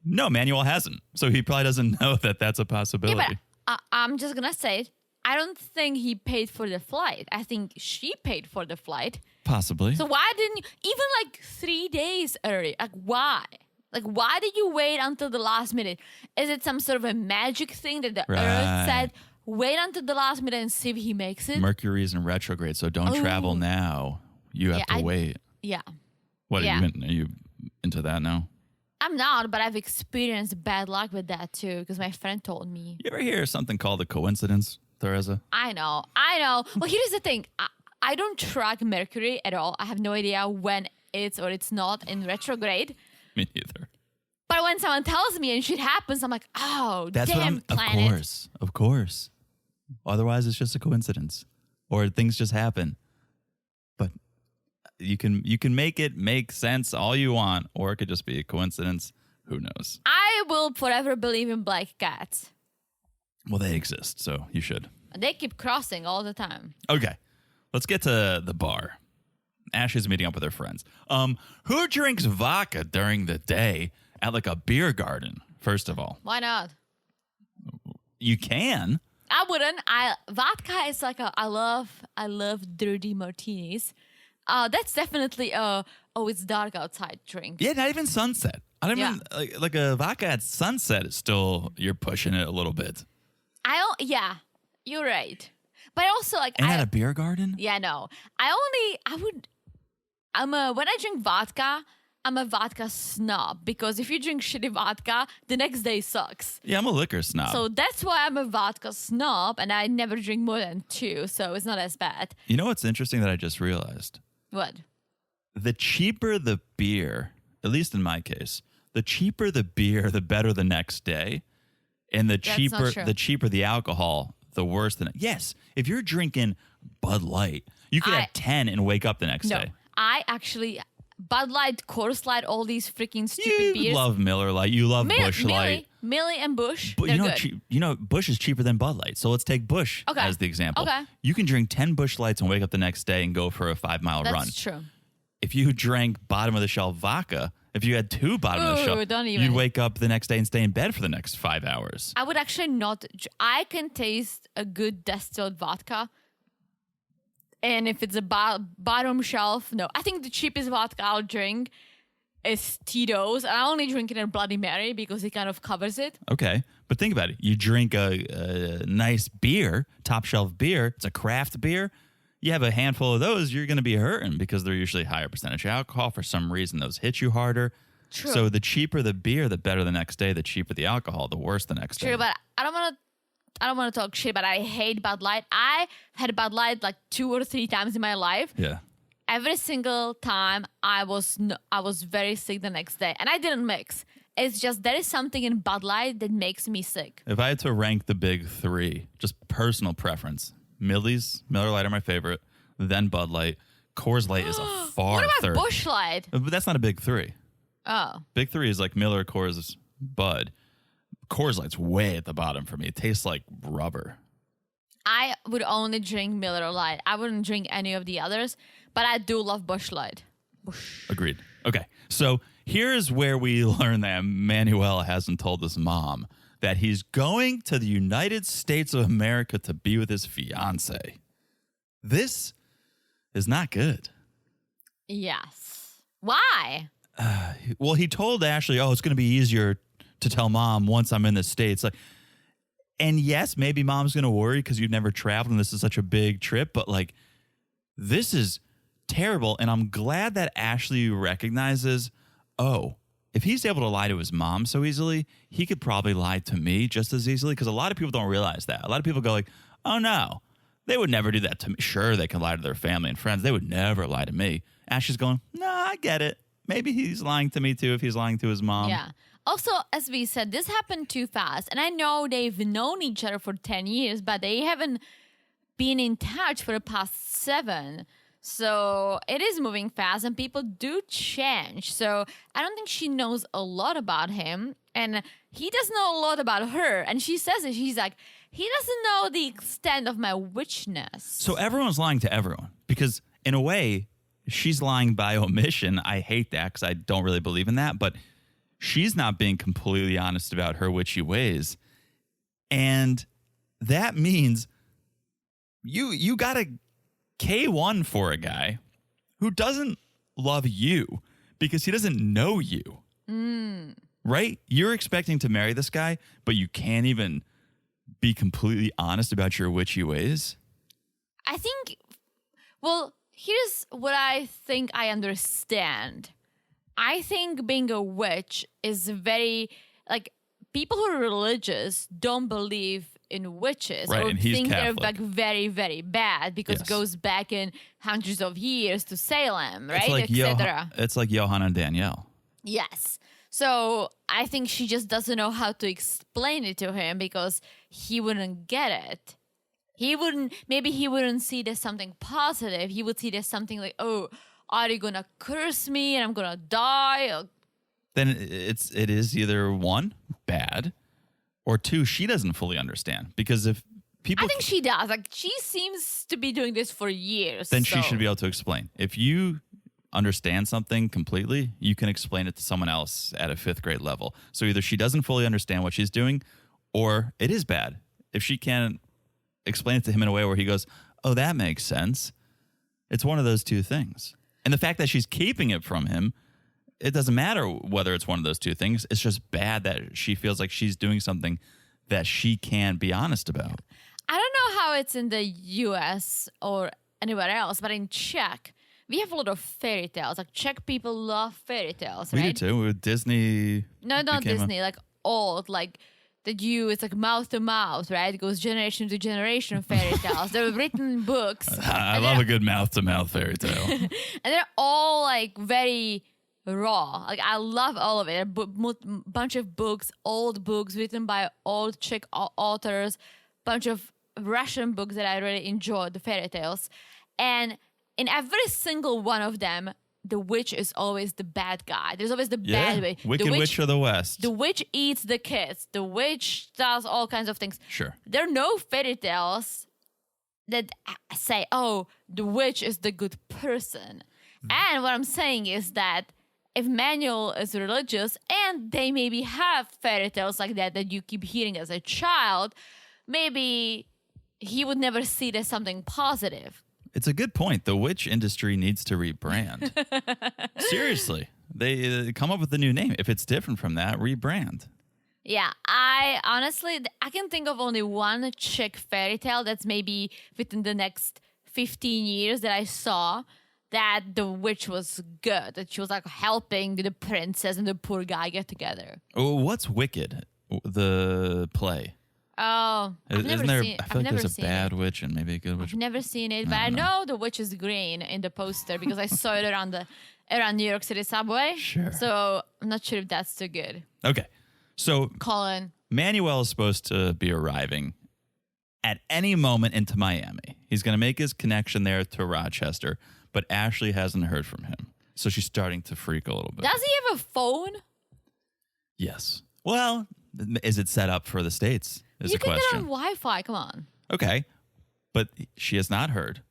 No, Manuel hasn't. So he probably doesn't know that that's a possibility. Yeah, but I'm just gonna say it. I don't think he paid for the flight. I think she paid for the flight. Possibly. So why didn't you, even like 3 days early? Like why? Like why did you wait until the last minute? Is it some sort of a magic thing that the Earth said, wait until the last minute and see if he makes it? Mercury's in retrograde, so don't travel now. You have to wait. Yeah. What, are you into that now? I'm not, but I've experienced bad luck with that too because my friend told me. You ever hear something called a coincidence, Theresa? I know. Well, here's the thing. I don't track Mercury at all. I have no idea when it's or it's not in retrograde. Me neither. But when someone tells me and shit happens, I'm like, oh, that's damn what planet. Of course. Otherwise, it's just a coincidence. Or things just happen. But you can make it make sense all you want, or it could just be a coincidence. Who knows? I will forever believe in black cats. Well, they exist, so you should. They keep crossing all the time. Okay, let's get to the bar. Ashley's meeting up with her friends. Who drinks vodka during the day at like a beer garden? First of all, why not? You can. I wouldn't. Vodka is like I love dirty martinis. That's definitely it's dark outside drink. Yeah, not even sunset. I don't even like a vodka at sunset is still, you're pushing it a little bit. Yeah, you're right. But also like and at a beer garden? Yeah, no. When I drink vodka, I'm a vodka snob because if you drink shitty vodka, the next day sucks. Yeah, I'm a liquor snob. So that's why I'm a vodka snob and I never drink more than 2, so it's not as bad. You know what's interesting that I just realized? What? The cheaper the beer, at least in my case, the cheaper the beer, the better the next day. And the cheaper the alcohol, the worse the Yes, if you're drinking Bud Light, you could have 10 and wake up the next day. I actually Bud Light, Coors Light, all these freaking stupid beers. You love Miller Lite. You love Busch Light. Millie and Busch. But good. Busch is cheaper than Bud Light. So let's take Busch as the example. Okay. You can drink 10 Busch Lights and wake up the next day and go for a 5-mile run. That's true. If you drank bottom of the shelf vodka, if you had 2 bottom of the shelf, you'd wake up the next day and stay in bed for the next 5 hours. I would actually not. I can taste a good distilled vodka. And if it's a bottom shelf, no. I think the cheapest vodka I'll drink is Tito's. I only drink it in Bloody Mary because it kind of covers it. Okay. But think about it. You drink a nice beer, top shelf beer. It's a craft beer. You have a handful of those, you're going to be hurting because they're usually higher percentage alcohol. For some reason, those hit you harder. True. So the cheaper the beer, the better the next day. The cheaper the alcohol, the worse the next day. True, but I don't want to talk shit, but I hate Bud Light. I had Bud Light like 2 or 3 times in my life. Yeah. Every single time I was very sick the next day, and I didn't mix. It's just there is something in Bud Light that makes me sick. If I had to rank the big 3, just personal preference, Miller Lite are my favorite, then Bud Light. Coors Light is a far What about third. Busch Light? But that's not a big 3. Oh. Big 3 is like Miller, Coors, Bud. Coors Light's way at the bottom for me. It tastes like rubber. I would only drink Miller Lite. I wouldn't drink any of the others, but I do love Busch Light. Agreed. Okay, so here's where we learn that Manuel hasn't told his mom that he's going to the United States of America to be with his fiancé. This is not good. Yes. Why? Well, he told Ashley, it's going to be easier to tell mom once I'm in the States. Like, and yes, maybe mom's going to worry because you've never traveled and this is such a big trip, but like, this is terrible. And I'm glad that Ashley recognizes, if he's able to lie to his mom so easily, he could probably lie to me just as easily. Because a lot of people don't realize that. A lot of people go like, oh no, they would never do that to me. Sure, they can lie to their family and friends. They would never lie to me. Ashley's going, no, I get it. maybe he's lying to me too if he's lying to his mom. Yeah. Also, as we said, this happened too fast. And I know they've known each other for 10 years, but they haven't been in touch for the past 7. So it is moving fast and people do change. So I don't think she knows a lot about him. And he doesn't know a lot about her. And she says it. She's like, he doesn't know the extent of my witchness. So everyone's lying to everyone because in a way, she's lying by omission. I hate that because I don't really believe in that. But she's not being completely honest about her witchy ways. And that means you got a K1 for a guy who doesn't love you because he doesn't know you. Right? You're expecting to marry this guy, but you can't even be completely honest about your witchy ways. I think, well, here's what I think I understand. I think being a witch is very, like, people who are religious don't believe in witches, right, or and he's think Catholic. they're like very, very bad because Yes. it goes back in hundreds of years to Salem, right? It's like, Etc. it's like Johanna and Danielle. Yes. So I think she just doesn't know how to explain it to him because he wouldn't get it. Maybe he wouldn't see it as something positive. He would see it as something like, oh, are you going to curse me and I'm going to die? Or, Then it is either 1, bad, or 2, she doesn't fully understand. Because if people... I think she does. Like, she seems to be doing this for years. then she so- should be able to explain. If you understand something completely, you can explain it to someone else at a 5th grade level. So either she doesn't fully understand what she's doing, or it is bad. If she can't explain it to him in a way where he goes, oh, that makes sense. It's one of those 2 things. And the fact that she's keeping it from him, it doesn't matter whether it's one of those 2 things. It's just bad that she feels like she's doing something that she can't be honest about. I don't know how it's in the US or anywhere else, but in Czech, we have a lot of fairy tales. Like, Czech people love fairy tales, We right? do too. With Disney. No, not became a- Disney. Like old, like it's like mouth to mouth, right? It goes generation to generation fairy tales. They're written books. I and love they're- a good mouth-to-mouth fairy tale. and they're all like very raw. Like, I love all of it. A bunch of books, old books written by old Czech authors, bunch of Russian books that I really enjoyed, the fairy tales. And in every single one of them, the witch is always the bad guy. There's always the bad witch. Wicked The Witch of the West. The witch eats the kids. The witch does all kinds of things. Sure. There are no fairy tales that say, oh, the witch is the good person. And what I'm saying is that if Manuel is religious and they maybe have fairy tales like that you keep hearing as a child, maybe he would never see it as something positive. It's a good point. The witch industry needs to rebrand. Seriously. They come up with a new name. If it's different from that, rebrand. Yeah, I can think of only one Czech fairy tale that's maybe within the next 15 years that I saw that the witch was good, that she was like helping the princess and the poor guy get together. Oh, what's Wicked? The play. Oh, I've never Isn't there? seen. I I've feel like never there's a seen bad it. witch and maybe a good witch. I've never seen it, but I know the witch is green in the poster because I saw it around New York City subway. Sure. So I'm not sure if that's too good. Okay, so Colin. Manuel is supposed to be arriving at any moment into Miami. He's going to make his connection there to Rochester, but Ashley hasn't heard from him. So she's starting to freak a little bit. Does he have a phone? Yes. Well, is it set up for the States? Is You the can question. get on Wi-Fi. Come on. Okay, but she has not heard.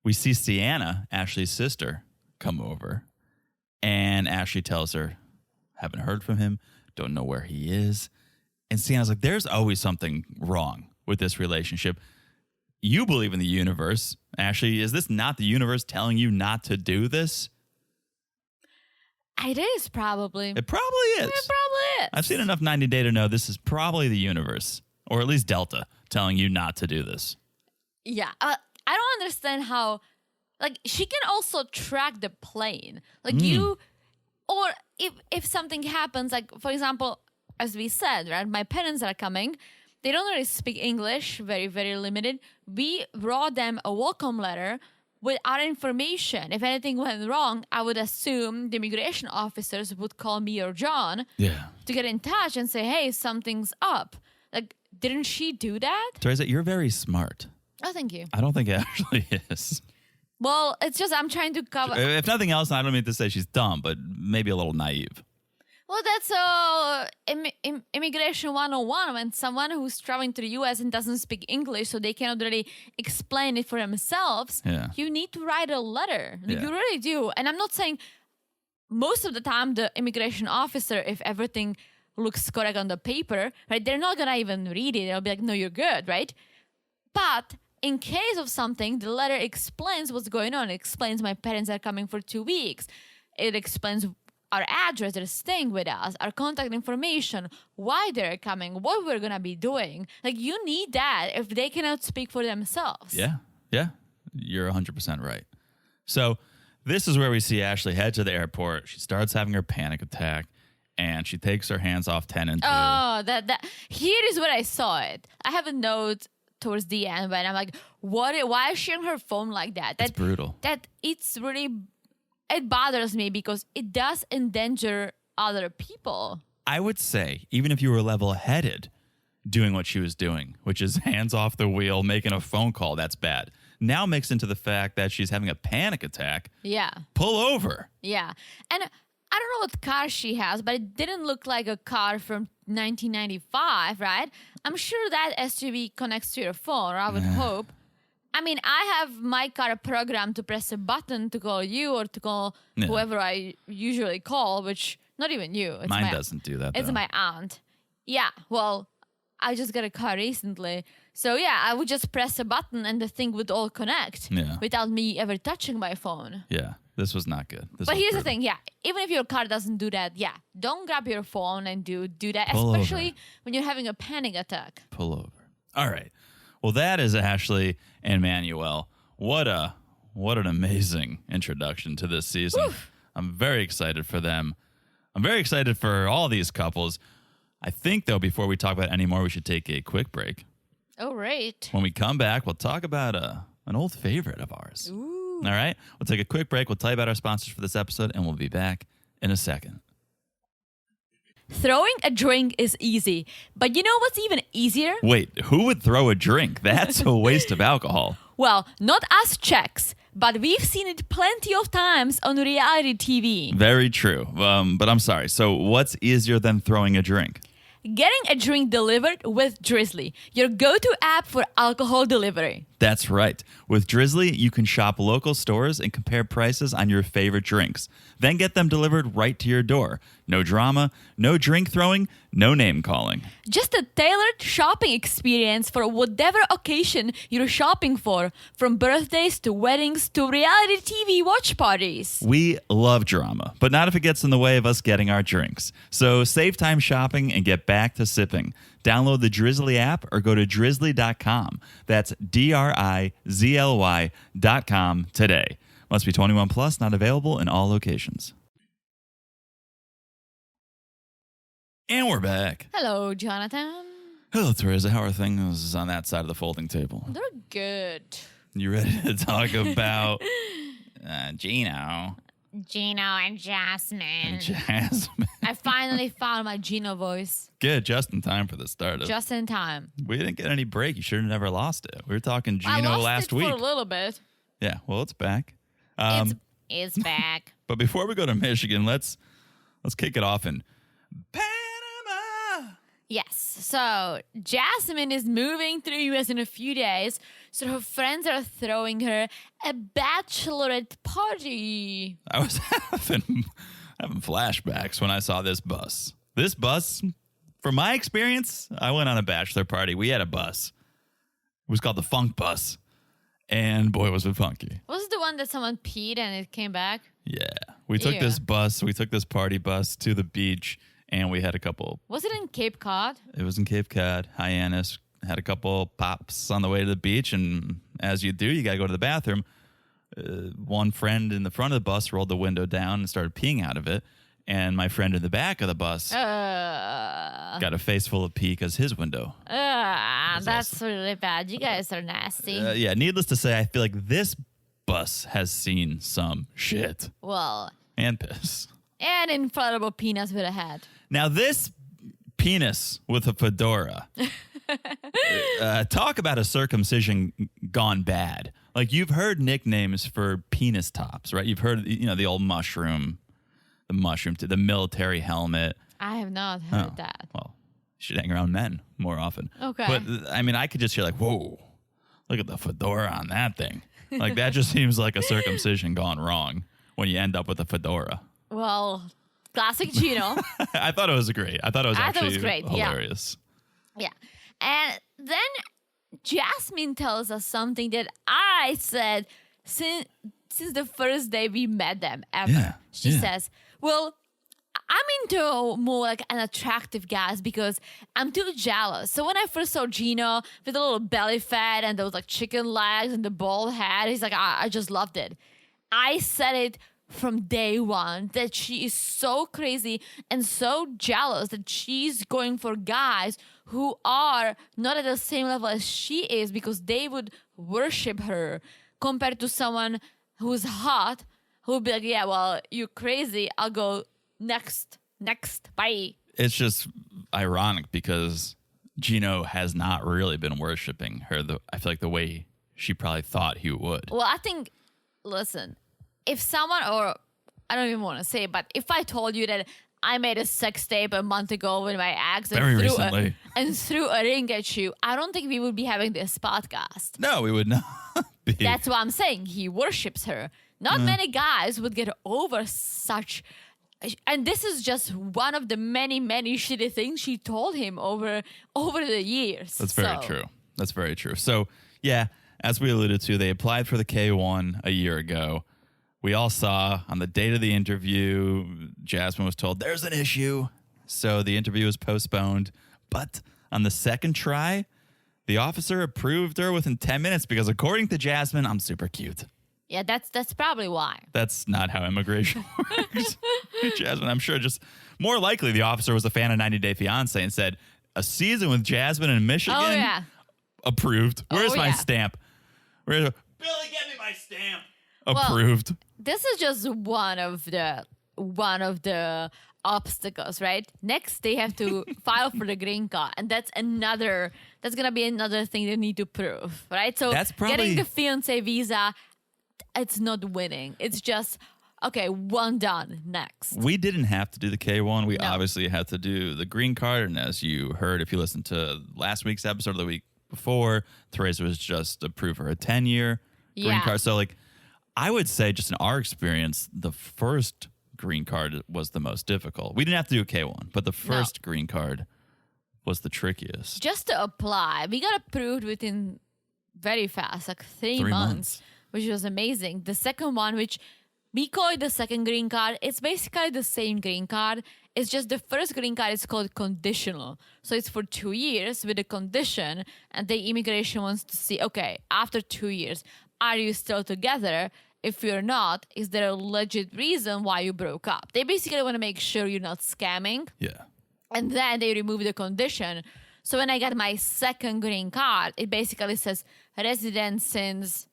We see Sienna, Ashley's sister, come over, and Ashley tells her, haven't heard from him, don't know where he is. And Sienna's like, there's always something wrong with this relationship. You believe in the universe. Ashley, is this not the universe telling you not to do this? It is probably. It probably is. It probably is. I've seen enough 90 Day to know this is probably the universe, or at least Delta, telling you not to do this. Yeah. I don't understand how, like, she can also track the plane. Like, you, or if something happens, like, for example, as we said, right, my parents are coming. They don't really speak English, very, very limited. We wrote them a welcome letter, with our information, if anything went wrong, I would assume the immigration officers would call me or John to get in touch and say, hey, something's up. Like, didn't she do that? Teresa, you're very smart. Oh, thank you. I don't think it actually is. Well, it's just I'm trying to cover. If nothing else, I don't mean to say she's dumb, but maybe a little naive. Well, that's immigration 101 when someone who's traveling to the U.S. and doesn't speak English, so they cannot really explain it for themselves, you need to write a letter. Like, you really do. And I'm not saying most of the time the immigration officer, if everything looks correct on the paper, right, they're not going to even read it. They'll be like, no, you're good, right? But in case of something, the letter explains what's going on. It explains my parents are coming for 2 weeks. It explains our address, they're staying with us, our contact information, why they're coming, what we're going to be doing. Like, you need that if they cannot speak for themselves. Yeah. You're 100% right. So this is where we see Ashley head to the airport. She starts having her panic attack, and she takes her hands off 10 and 2. Oh, here is where I saw it. I have a note towards the end, but I'm like, why is she on her phone like that? That's brutal. It bothers me because it does endanger other people. I would say, even if you were level-headed doing what she was doing, which is hands off the wheel, making a phone call, that's bad. Now mixed into the fact that she's having a panic attack. Yeah. Pull over. Yeah. And I don't know what car she has, but it didn't look like a car from 1995, right? I'm sure that SUV connects to your phone, or I would hope. I mean, I have my car programmed to press a button to call you or to call whoever I usually call, which not even you. It's Mine doesn't do that, though. It's my aunt. Yeah, well, I just got a car recently. So, yeah, I would just press a button and the thing would all connect without me ever touching my phone. Yeah, this was not good. But here's the thing, even if your car doesn't do that, don't grab your phone and do that, Pull especially over. when you're having a panic attack. Pull over. All right. Well, that is Ashley and Manuel. What an amazing introduction to this season. Oof. I'm very excited for them. I'm very excited for all these couples. I think, though, before we talk about any more, we should take a quick break. Oh, right. When we come back, we'll talk about an old favorite of ours. Ooh. All right? We'll take a quick break. We'll tell you about our sponsors for this episode, and we'll be back in a second. Throwing a drink is easy, but you know what's even easier? Wait, who would throw a drink? That's a waste of alcohol. Well, not us Czechs, but we've seen it plenty of times on reality TV. Very true. But I'm sorry. So what's easier than throwing a drink? Getting a drink delivered with Drizzly, your go-to app for alcohol delivery. That's right. With Drizzly, you can shop local stores and compare prices on your favorite drinks. Then get them delivered right to your door. No drama, no drink throwing, no name calling. Just a tailored shopping experience for whatever occasion you're shopping for, from birthdays to weddings to reality TV watch parties. We love drama, but not if it gets in the way of us getting our drinks. So save time shopping and get back to sipping. Download the Drizzly app or go to drizzly.com. That's DRIZLY.com today. Must be 21 plus, not available in all locations. And we're back. Hello, Jonathan. Hello, Teresa. How are things on that side of the folding table? They're good. You ready to talk about Gino? Gino and Jasmine. Jasmine. I finally found my Gino voice. Good, just in time for the start. Just in time. We didn't get any break. You should have never lost it. We were talking Gino I lost last it week. for a little bit. Yeah, well, it's back. It's back. But before we go to Michigan, let's kick it off in Panama. Yes. So Jasmine is moving to the U.S. in a few days. So her friends are throwing her a bachelorette party. I was having flashbacks when I saw this bus. This bus, from my experience, I went on a bachelor party. We had a bus. It was called the Funk Bus. And boy, was it funky. Was it the one that someone peed and it came back? Yeah. We took this party bus to the beach, and we had a couple. Was it in Cape Cod? It was in Cape Cod, Hyannis. Had a couple pops on the way to the beach, and as you do, you got to go to the bathroom. One friend in the front of the bus rolled the window down and started peeing out of it, and my friend in the back of the bus got a face full of pee because his window. That's really bad. You guys are nasty. Yeah, needless to say, I feel like this bus has seen some shit Well, and piss. and inflatable penis with a head. Now, this penis with a fedora, talk about a circumcision gone bad. Like, you've heard nicknames for penis tops, right? You've heard, the old mushroom, the military helmet. I have not heard that. Well, you should hang around men more often. Okay. But, I mean, I could just hear like, whoa, look at the fedora on that thing. Like, that just seems like a circumcision gone wrong when you end up with a fedora. Well, classic Gino. I thought it was great. I thought it was actually great. hilarious. Yeah. And then Jasmine tells us something that I said since the first day we met them ever. Yeah, She yeah. says, well, I'm into more like an attractive guys because I'm too jealous. So when I first saw Gino with a little belly fat and those like chicken legs and the bald head, he's like, I just loved it. I said it from day one that she is so crazy and so jealous that she's going for guys who are not at the same level as she is because they would worship her compared to someone who's hot who would be like, yeah, well, you're crazy. I'll go next, bye. It's just ironic because Gino has not really been worshiping her. I feel like the way she probably thought he would. Well, I think, listen, if someone, or I don't even want to say, but if I told you that I made a sex tape a month ago with my ex Very recently. and threw a ring at you, I don't think we would be having this podcast. No, we would not be. That's what I'm saying. He worships her. Not many guys would get over such. And this is just one of the many, many shitty things she told him over the years. That's very true. That's very true. So, yeah, as we alluded to, they applied for the K1 a year ago. We all saw on the date of the interview, Jasmine was told there's an issue. So the interview was postponed. But on the second try, the officer approved her within 10 minutes because according to Jasmine, I'm super cute. Yeah, that's probably why. That's not how immigration works. Jasmine, I'm sure just more likely the officer was a fan of 90 Day Fiancé and said, a season with Jasmine in Michigan? Oh, yeah. Approved. Where's my yeah. stamp? Billy, get me my stamp. Approved. This is just one of the obstacles, right? Next, they have to file for the green card, and that's gonna be another thing they need to prove, right? So That's probably- getting the fiancé visa, it's not winning. It's just okay, one done. Next. We didn't have to do the K1. We No. obviously had to do the green card. And as you heard, if you listened to last week's episode or the week before, Teresa was just approved for a 10-year green Yeah. card. So, like, I would say just in our experience, the first green card was the most difficult. We didn't have to do a K1, but the first green card was the trickiest. Just to apply, we got approved within very fast, like 3 months, which was amazing. The second one, which we call it the second green card, it's basically the same green card. It's just the first green card is called conditional. So it's for 2 years with a condition, and the immigration wants to see, okay, after 2 years, are you still together? If you're not, is there a legit reason why you broke up? They basically want to make sure you're not scamming. Yeah. And then they remove the condition. So when I got my second green card, it basically says resident since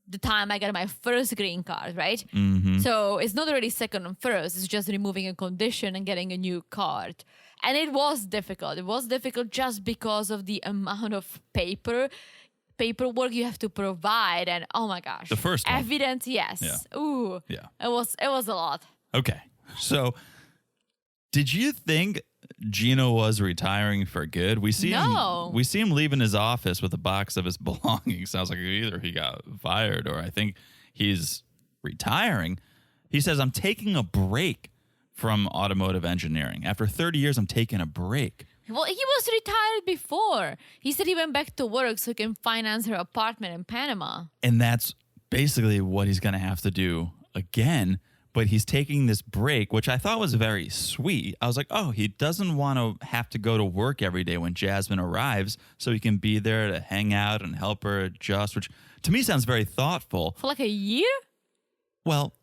the time I got my first green card, right? Mm-hmm. So it's not really second and first. It's just removing a condition and getting a new card. And it was difficult. It was difficult just because of the amount of paperwork you have to provide. And oh my gosh. The first one. Evidence, yes. Yeah. Ooh. Yeah. It was a lot. Okay. So, did you think Gino was retiring for good? We see him leaving his office with a box of his belongings. Sounds like either he got fired or I think he's retiring. He says, I'm taking a break from automotive engineering. After 30 years, I'm taking a break. Well, he was retired before. He said he went back to work so he can finance her apartment in Panama. And that's basically what he's going to have to do again. But he's taking this break, which I thought was very sweet. I was like, oh, he doesn't want to have to go to work every day when Jasmine arrives so he can be there to hang out and help her adjust, which to me sounds very thoughtful. For like a year? Well,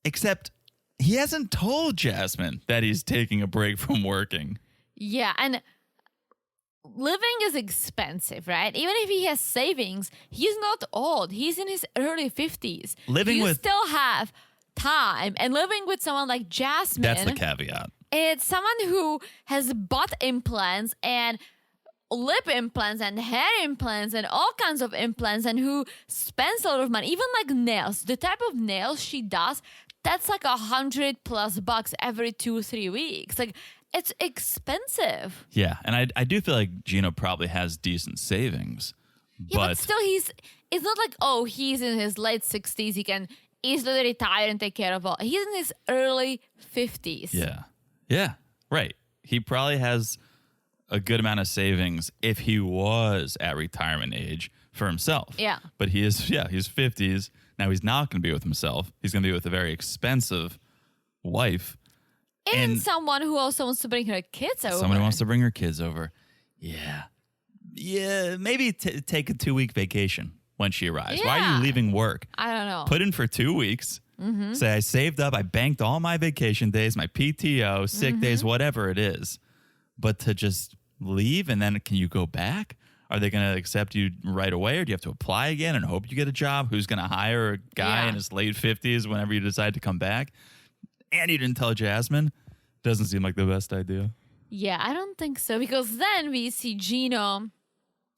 except he hasn't told Jasmine that he's taking a break from working. Yeah, and living is expensive, right? Even if he has savings, he's not old. He's in his early 50s. You still have time. And living with someone like Jasmine. That's the caveat. It's someone who has butt implants and lip implants and hair implants and all kinds of implants, and who spends a lot of money. Even like nails. The type of nails she does, that's like $100+ every 2-3 weeks. Like, it's expensive. Yeah, and I do feel like Gino probably has decent savings. Yeah, but still, it's not like, oh, he's in his late 60s. He can easily retire and take care of all. He's in his early 50s. Yeah. Yeah, right. He probably has a good amount of savings if he was at retirement age for himself. Yeah. But he's 50s. Now he's not going to be with himself. He's going to be with a very expensive wife. And someone who also wants to bring her kids over. Someone who wants to bring her kids over. Yeah. Yeah, maybe take a 2-week vacation when she arrives. Yeah. Why are you leaving work? I don't know. Put in for 2 weeks. Mm-hmm. Say, I saved up, I banked all my vacation days, my PTO, sick days, whatever it is. But to just leave and then can you go back? Are they going to accept you right away, or do you have to apply again and hope you get a job? Who's going to hire a guy in his late 50s whenever you decide to come back? And you didn't tell Jasmine? Doesn't seem like the best idea. Yeah, I don't think so. Because then we see Gino.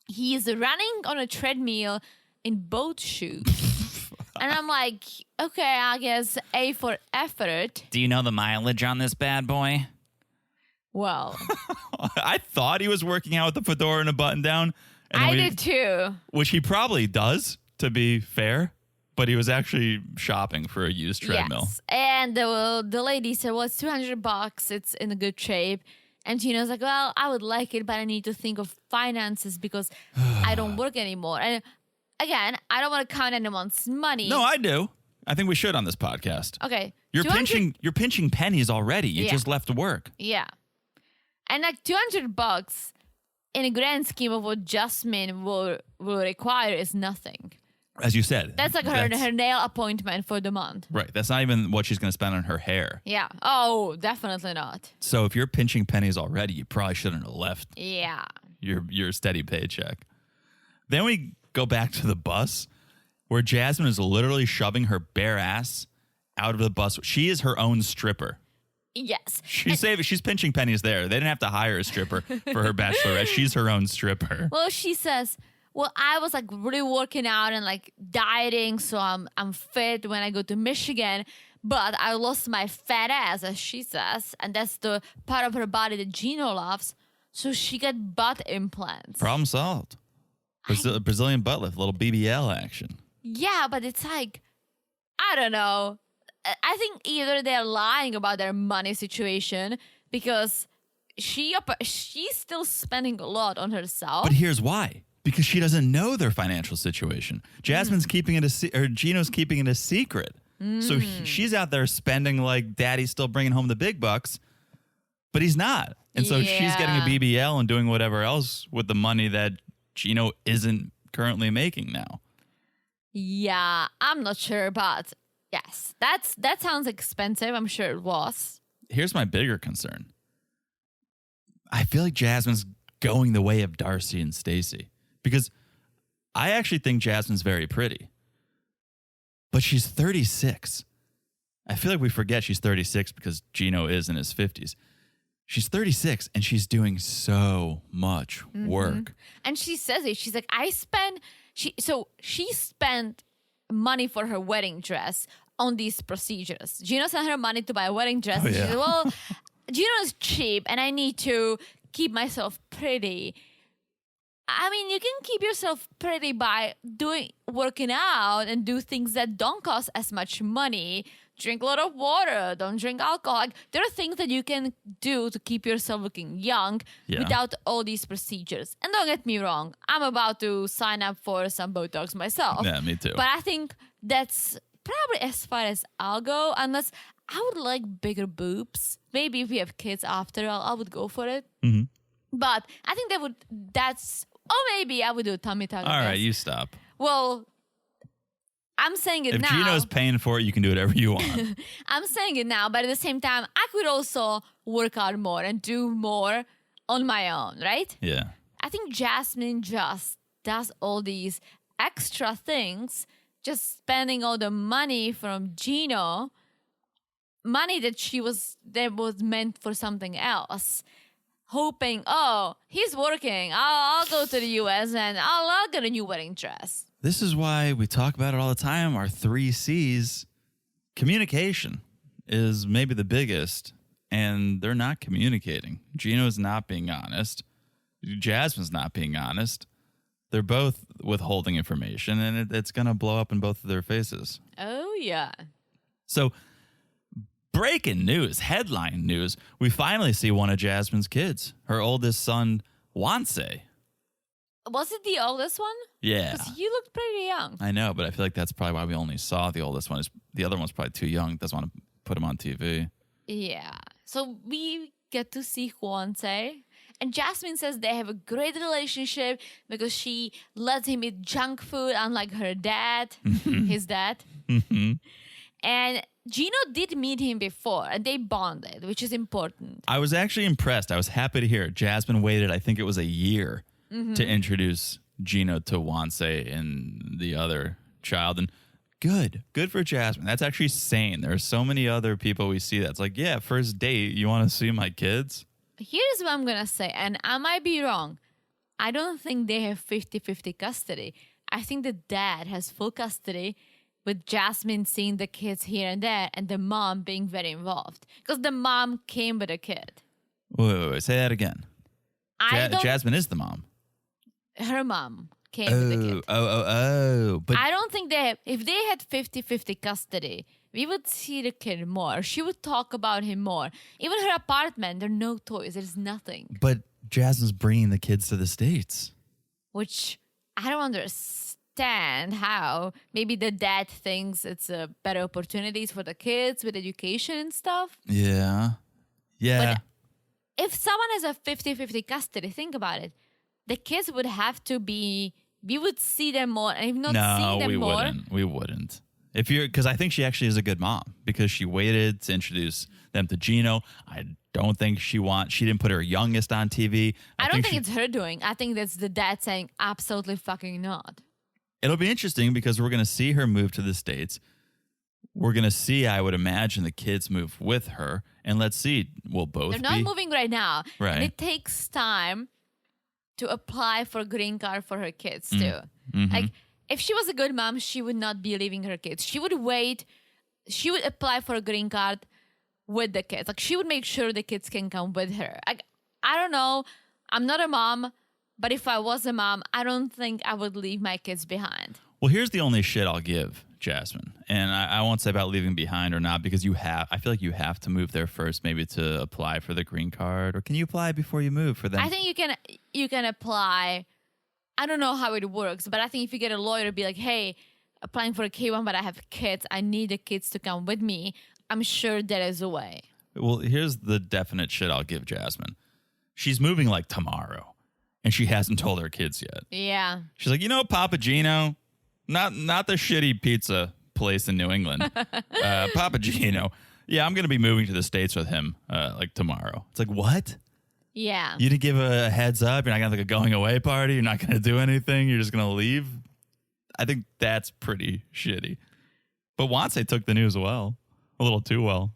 He's running on a treadmill in boat shoes. And I'm like, okay, I guess A for effort. Do you know the mileage on this bad boy? Well, I thought he was working out with a fedora and a button down. I did too. Which he probably does, to be fair. But he was actually shopping for a used treadmill. Yes. And the lady said, well, it's $200. It's in a good shape. And Gino's like, well, I would like it, but I need to think of finances because I don't work anymore. And again, I don't want to count anyone's money. No, I do. I think we should on this podcast. Okay. You're pinching pennies already. You just left work. Yeah. And like $200 in a grand scheme of what Jasmine will require is nothing. As you said. That's like her nail appointment for the month. Right. That's not even what she's going to spend on her hair. Yeah. Oh, definitely not. So if you're pinching pennies already, you probably shouldn't have left your steady paycheck. Then we go back to the bus where Jasmine is literally shoving her bare ass out of the bus. She is her own stripper. Yes. She's pinching pennies there. They didn't have to hire a stripper for her bachelorette. She's her own stripper. Well, she says, well, I was like really working out and like dieting, so I'm fit when I go to Michigan, but I lost my fat ass, as she says, and that's the part of her body that Gino loves. So she got butt implants. Problem solved. Brazilian butt lift, little BBL action. Yeah, but it's like, I don't know. I think either they're lying about their money situation because she's still spending a lot on herself. But here's why. Because she doesn't know their financial situation. Jasmine's keeping it Gino's keeping it a secret. So she's out there spending like daddy's still bringing home the big bucks, but he's not. And so she's getting a BBL and doing whatever else with the money that Gino isn't currently making now. Yeah, I'm not sure, but yes, that sounds expensive. I'm sure it was. Here's my bigger concern. I feel like Jasmine's going the way of Darcy and Stacy. Because I actually think Jasmine's very pretty. But she's 36. I feel like we forget she's 36 because Gino is in his 50s. She's 36 and she's doing so much work. And she says it. She's like, she spent money for her wedding dress on these procedures. Gino sent her money to buy a wedding dress. Oh, and she yeah. said, well, Gino's cheap and I need to keep myself pretty. I mean, you can keep yourself pretty by working out and do things that don't cost as much money. Drink a lot of water. Don't drink alcohol. Like, there are things that you can do to keep yourself looking young without all these procedures. And don't get me wrong, I'm about to sign up for some Botox myself. Yeah, me too. But I think that's probably as far as I'll go, unless I would like bigger boobs. Maybe if we have kids after, I would go for it. Mm-hmm. But I think maybe I would do a tummy tuck. All right, you stop. Well, I'm saying it now. If Gino's paying for it, you can do whatever you want. I'm saying it now, but at the same time, I could also work out more and do more on my own, right? Yeah. think Jasmine just does all these extra things, just spending all the money from Gino, money that was meant for something else, hoping, oh, he's working. I'll go to the U.S. and I'll get a new wedding dress. This is why we talk about it all the time. Our 3 C's. Communication is maybe the biggest, and they're not communicating. Gino's not being honest. Jasmine's not being honest. They're both withholding information, and it's going to blow up in both of their faces. Oh, yeah. So, breaking news, headline news, we finally see one of Jasmine's kids, her oldest son, Fiancé. Was it the oldest one? Yeah. Because he looked pretty young. I know, but I feel like that's probably why we only saw the oldest one. The other one's probably too young, doesn't want to put him on TV. Yeah. So we get to see Fiancé. And Jasmine says they have a great relationship because she lets him eat junk food, unlike her dad, his dad. And Gino did meet him before, and they bonded, which is important. I was actually impressed. I was happy to hear it. Jasmine waited, I think it was a year, to introduce Gino to Fiancé and the other child. And good for Jasmine. That's actually sane. There are so many other people we see that's like, yeah, first date, you want to see my kids? Here's what I'm going to say, and I might be wrong. I don't think they have 50-50 custody. I think the dad has full custody, with Jasmine seeing the kids here and there and the mom being very involved. Because the mom came with a kid. Wait, say that again. Jasmine is the mom. Her mom came with the kid. But I don't think if they had 50-50 custody, we would see the kid more. She would talk about him more. Even her apartment, there are no toys. There's nothing. But Jasmine's bringing the kids to the States. Which I don't understand how. Maybe the dad thinks it's better opportunities for the kids with education and stuff. Yeah. But if someone has a 50-50 custody, think about it. The kids would have to be, we would see them more. And if not seeing them more. We wouldn't. Because I think she actually is a good mom because she waited to introduce them to Gino. I don't think she didn't put her youngest on TV. I don't think it's her doing. I think that's the dad saying absolutely fucking not. It'll be interesting because we're going to see her move to the States. We're going to see, I would imagine, the kids move with her. And let's see, we'll both They're not moving right now. Right. And it takes time to apply for a green card for her kids too. Like, if she was a good mom, she would not be leaving her kids. She would wait. She would apply for a green card with the kids. Like, she would make sure the kids can come with her. Like, I don't know. I'm not a mom, but if I was a mom, I don't think I would leave my kids behind. Well, here's the only shit I'll give Jasmine. And I won't say about leaving behind or not because I feel like you have to move there first maybe to apply for the green card. Or can you apply before you move for them? I think you can apply. I don't know how it works, but I think if you get a lawyer, be like, hey, applying for a K1, but I have kids. I need the kids to come with me. I'm sure there is a way. Well, here's the definite shit I'll give Jasmine. She's moving like tomorrow, and she hasn't told her kids yet. Yeah. She's like, Papa Gino, not the shitty pizza place in New England. Papa Gino. Yeah, I'm going to be moving to the States with him like tomorrow. It's like, what? Yeah. You didn't give a heads up. You're not going to have like a going away party. You're not going to do anything. You're just going to leave. I think that's pretty shitty. But Fiancé took the news well. A little too well.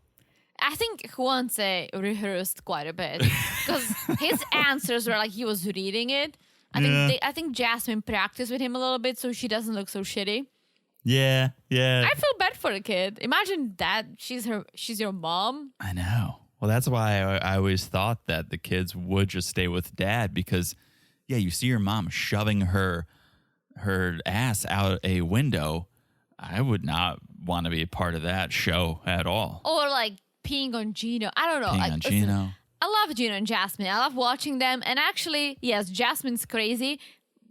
I think Fiancé rehearsed quite a bit because his answers were like he was reading it. I think Jasmine practiced with him a little bit so she doesn't look so shitty. Yeah. I feel bad for the kid. Imagine that she's your mom. I know. Well, that's why I always thought that the kids would just stay with dad because, yeah, you see your mom shoving her ass out a window. I would not want to be a part of that show at all. Or like peeing on Gino. I don't know. Peeing on Gino. Listen, I love Gino and Jasmine. I love watching them. And actually, yes, Jasmine's crazy,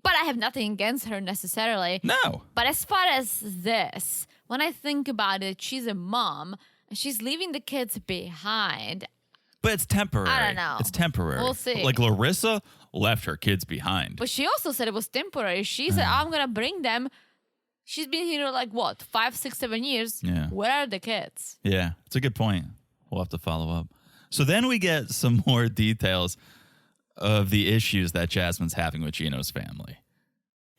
but I have nothing against her necessarily. No. But as far as this, when I think about it, she's a mom. She's leaving the kids behind. But it's temporary. I don't know. It's temporary. We'll see. Like Larissa left her kids behind. But she also said it was temporary. She said, I'm going to bring them. She's been here like, 5, 6, 7 years. Yeah. Where are the kids? Yeah, it's a good point. We'll have to follow up. So then we get some more details of the issues that Jasmine's having with Gino's family.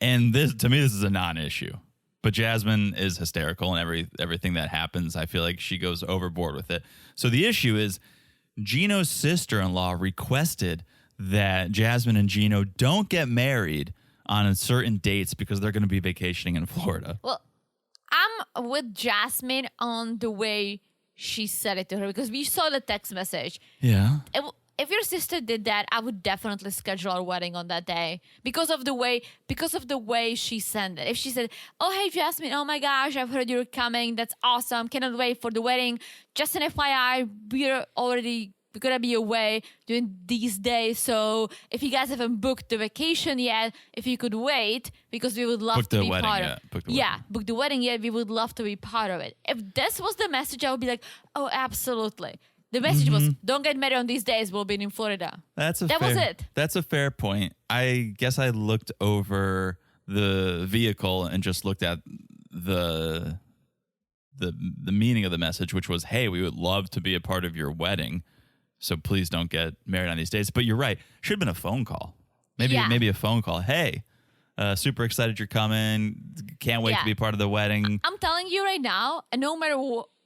And this, to me, this is a non-issue. But Jasmine is hysterical, and everything that happens, I feel like she goes overboard with it. So the issue is Gino's sister-in-law requested that Jasmine and Gino don't get married on certain dates because they're going to be vacationing in Florida. Well, I'm with Jasmine on the way she said it to her because we saw the text message. Yeah. If your sister did that, I would definitely schedule our wedding on that day because of the way she sent it. If she said, "Oh hey Jasmine, oh my gosh, I've heard you're coming. That's awesome. Cannot wait for the wedding. Just an FYI, we're gonna be away during these days. So if you guys haven't booked the vacation yet, if you could wait, because we would love to be part of it. Book the wedding yet. We would love to be part of it." If this was the message, I would be like, "Oh, absolutely." The message was, "Don't get married on these days. We'll be in Florida." That was it. That's a fair point. I guess I looked over the vehicle and just looked at the meaning of the message, which was, "Hey, we would love to be a part of your wedding, so please don't get married on these days." But you're right. Should have been a phone call. Maybe a phone call. "Hey, super excited you're coming. Can't wait to be part of the wedding." I'm telling you right now, and no matter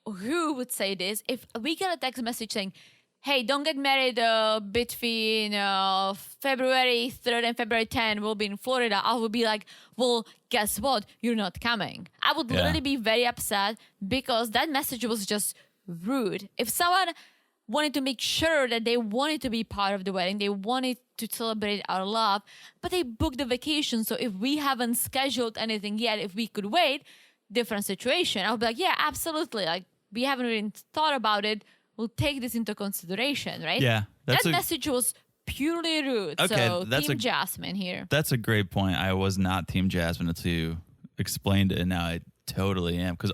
who would say this, if we get a text message saying, "Hey, don't get married between February 3rd and February 10th, we'll be in Florida," I would be like, "Well, guess what? You're not coming." I would literally be very upset because that message was just rude. If someone wanted to make sure that they wanted to be part of the wedding, they wanted to celebrate our love, but they booked the vacation. So if we haven't scheduled anything yet, if we could wait, different situation. I would be like, "Yeah, absolutely. Like, we haven't even thought about it. We'll take this into consideration," right? Yeah. That message was purely rude. Okay, so Team Jasmine here. That's a great point. I was not Team Jasmine until you explained it, and now I totally am. Because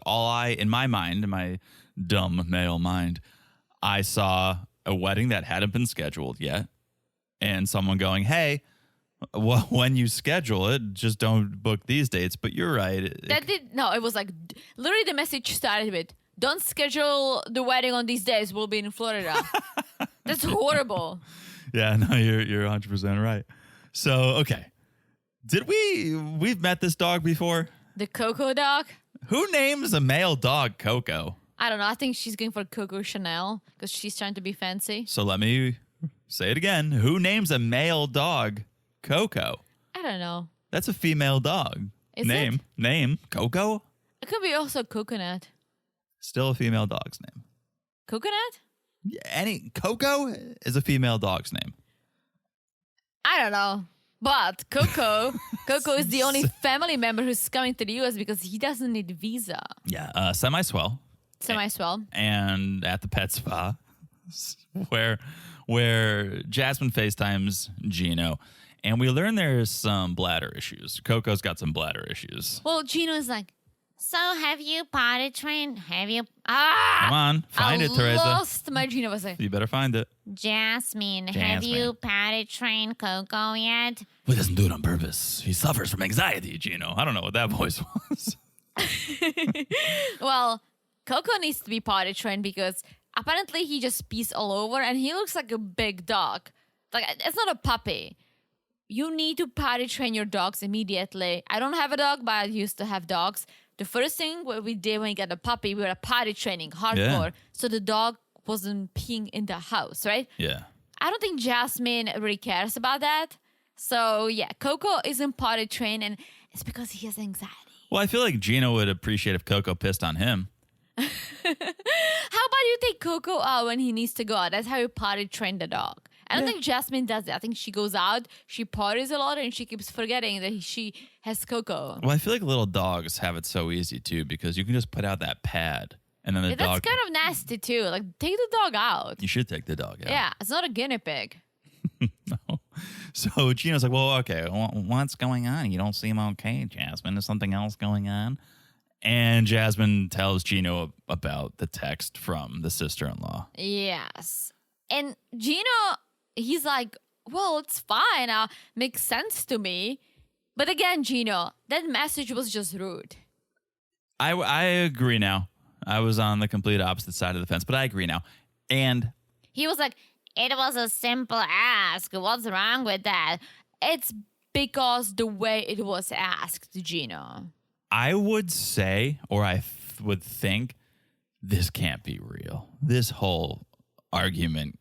in my mind, in my dumb male mind, I saw a wedding that hadn't been scheduled yet, and someone going, "Hey, well, when you schedule it, just don't book these dates." But you're right. It was like, literally the message started with, "Don't schedule the wedding on these days. We'll be in Florida." That's horrible. Yeah, no, you're 100% right. So, okay. We've met this dog before? The Coco dog? Who names a male dog Coco? I don't know. I think she's going for Coco Chanel because she's trying to be fancy. So let me say it again. Who names a male dog Coco? I don't know. That's a female dog. Name Coco? It could be also Coconut. Still a female dog's name. Coconut? Yeah, Coco is a female dog's name. I don't know. But Coco is the only family member who's coming to the U.S. because he doesn't need a visa. Yeah, semi-swell. Semi-swell. And at the pet spa, where Jasmine FaceTimes Gino, and we learn there's some bladder issues. Coco's got some bladder issues. Well, Gino is like, "So have you potty trained? Have you?" Come on, find it, Teresa. I lost my Gino. Was like, "You better find it." Jasmine, have you potty trained Coco yet? Well, he doesn't do it on purpose. He suffers from anxiety, Gino. I don't know what that voice was. Well, Coco needs to be potty trained because apparently he just pees all over and he looks like a big dog. Like, it's not a puppy. You need to potty train your dogs immediately. I don't have a dog, but I used to have dogs. The first thing we did when we got a puppy, we were potty training hardcore. Yeah. So the dog wasn't peeing in the house, right? Yeah. I don't think Jasmine really cares about that. So yeah, Coco isn't potty trained and it's because he has anxiety. Well, I feel like Gino would appreciate if Coco pissed on him. How about you take Coco out when he needs to go out? That's how you potty train the dog. I don't think Jasmine does that. I think she goes out, she potties a lot, and she keeps forgetting that she has Coco. Well, I feel like little dogs have it so easy, too, because you can just put out that pad, and then the dog... That's kind of nasty, too. Like, take the dog out. You should take the dog out. Yeah, it's not a guinea pig. No. So Gino's like, "Well, okay, what's going on? You don't seem okay, Jasmine. Is something else going on?" And Jasmine tells Gino about the text from the sister-in-law. Yes. And Gino... He's like, "Well, it's fine. Makes sense to me." But again, Gino, that message was just rude. I agree now. I was on the complete opposite side of the fence, but I agree now. And he was like, it was a simple ask. What's wrong with that? It's because the way it was asked, Gino. I would say, or would think, this can't be real. This whole argument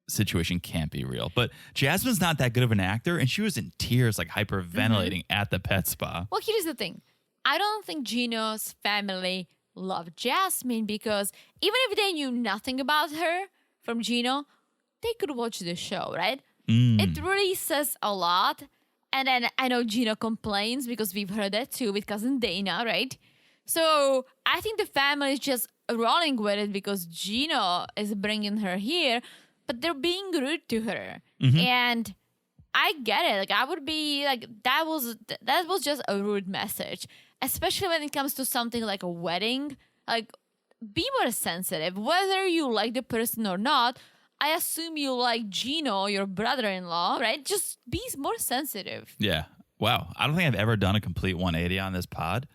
situation can't be real. But Jasmine's not that good of an actor, and she was in tears, like hyperventilating at the pet spa. Well, here's the thing. I don't think Gino's family loved Jasmine because even if they knew nothing about her from Gino, they could watch the show, right? It really says a lot. And then I know Gino complains because we've heard that too with cousin Dana, right? So I think the family is just rolling with it because Gino is bringing her here, but they're being rude to her. And I get it. Like, I would be like, that was just a rude message, especially when it comes to something like a wedding. Like, be more sensitive. Whether you like the person or not, I assume you like Gino, your brother-in-law, right? Just be more sensitive. Yeah. Wow. I don't think I've ever done a complete 180 on this pod.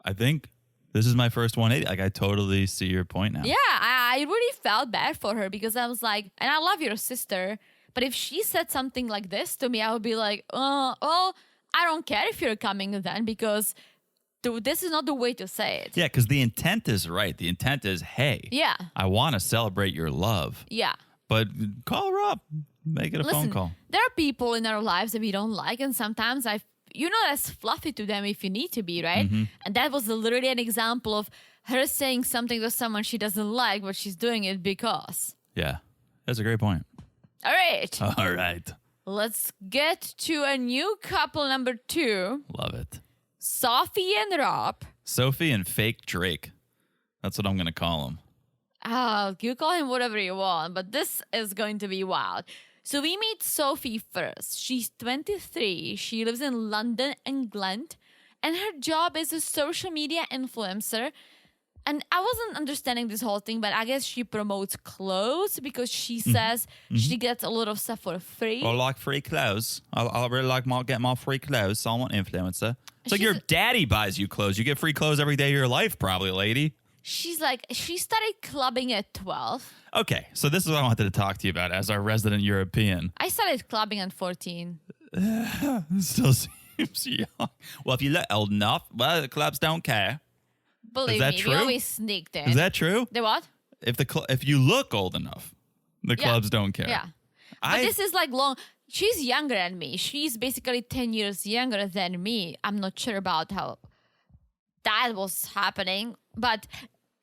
I think this is my first 180. Like, I totally see your point now. Yeah, I really felt bad for her because I was like, and I love your sister, but if she said something like this to me, I would be like, well, I don't care if you're coming then because this is not the way to say it. Yeah, because the intent is right. The intent is, hey, Yeah. I want to celebrate your love. Yeah. But call her up. Make it a phone call. There are people in our lives that we don't like, and sometimes you're not as fluffy to them if you need to be, right? And that was literally an example of her saying something to someone she doesn't like, but she's doing it because. Yeah, that's a great point. All right. All right. Let's get to a new couple, number 2. Love it. Sophie and Rob. Sophie and fake Drake. That's what I'm going to call him. You call him whatever you want, but this is going to be wild. So we meet Sophie first. She's 23. She lives in London, England, and her job is a social media influencer. And I wasn't understanding this whole thing, but I guess she promotes clothes because she says she gets a lot of stuff for free. I like free clothes. I really like get my free clothes, so I'm an influencer. It's like your daddy buys you clothes. You get free clothes every day of your life, probably, lady. She's like, she started clubbing at 12. Okay, so this is what I wanted to talk to you about as our resident European. I started clubbing at 14. Still seems young. Well, if you look old enough, well, the clubs don't care. Believe that me, true? we always sneaked in. Is that true? The what? If you look old enough, the clubs don't care. Yeah. But this is like long. She's younger than me. She's basically 10 years younger than me. I'm not sure about how that was happening. But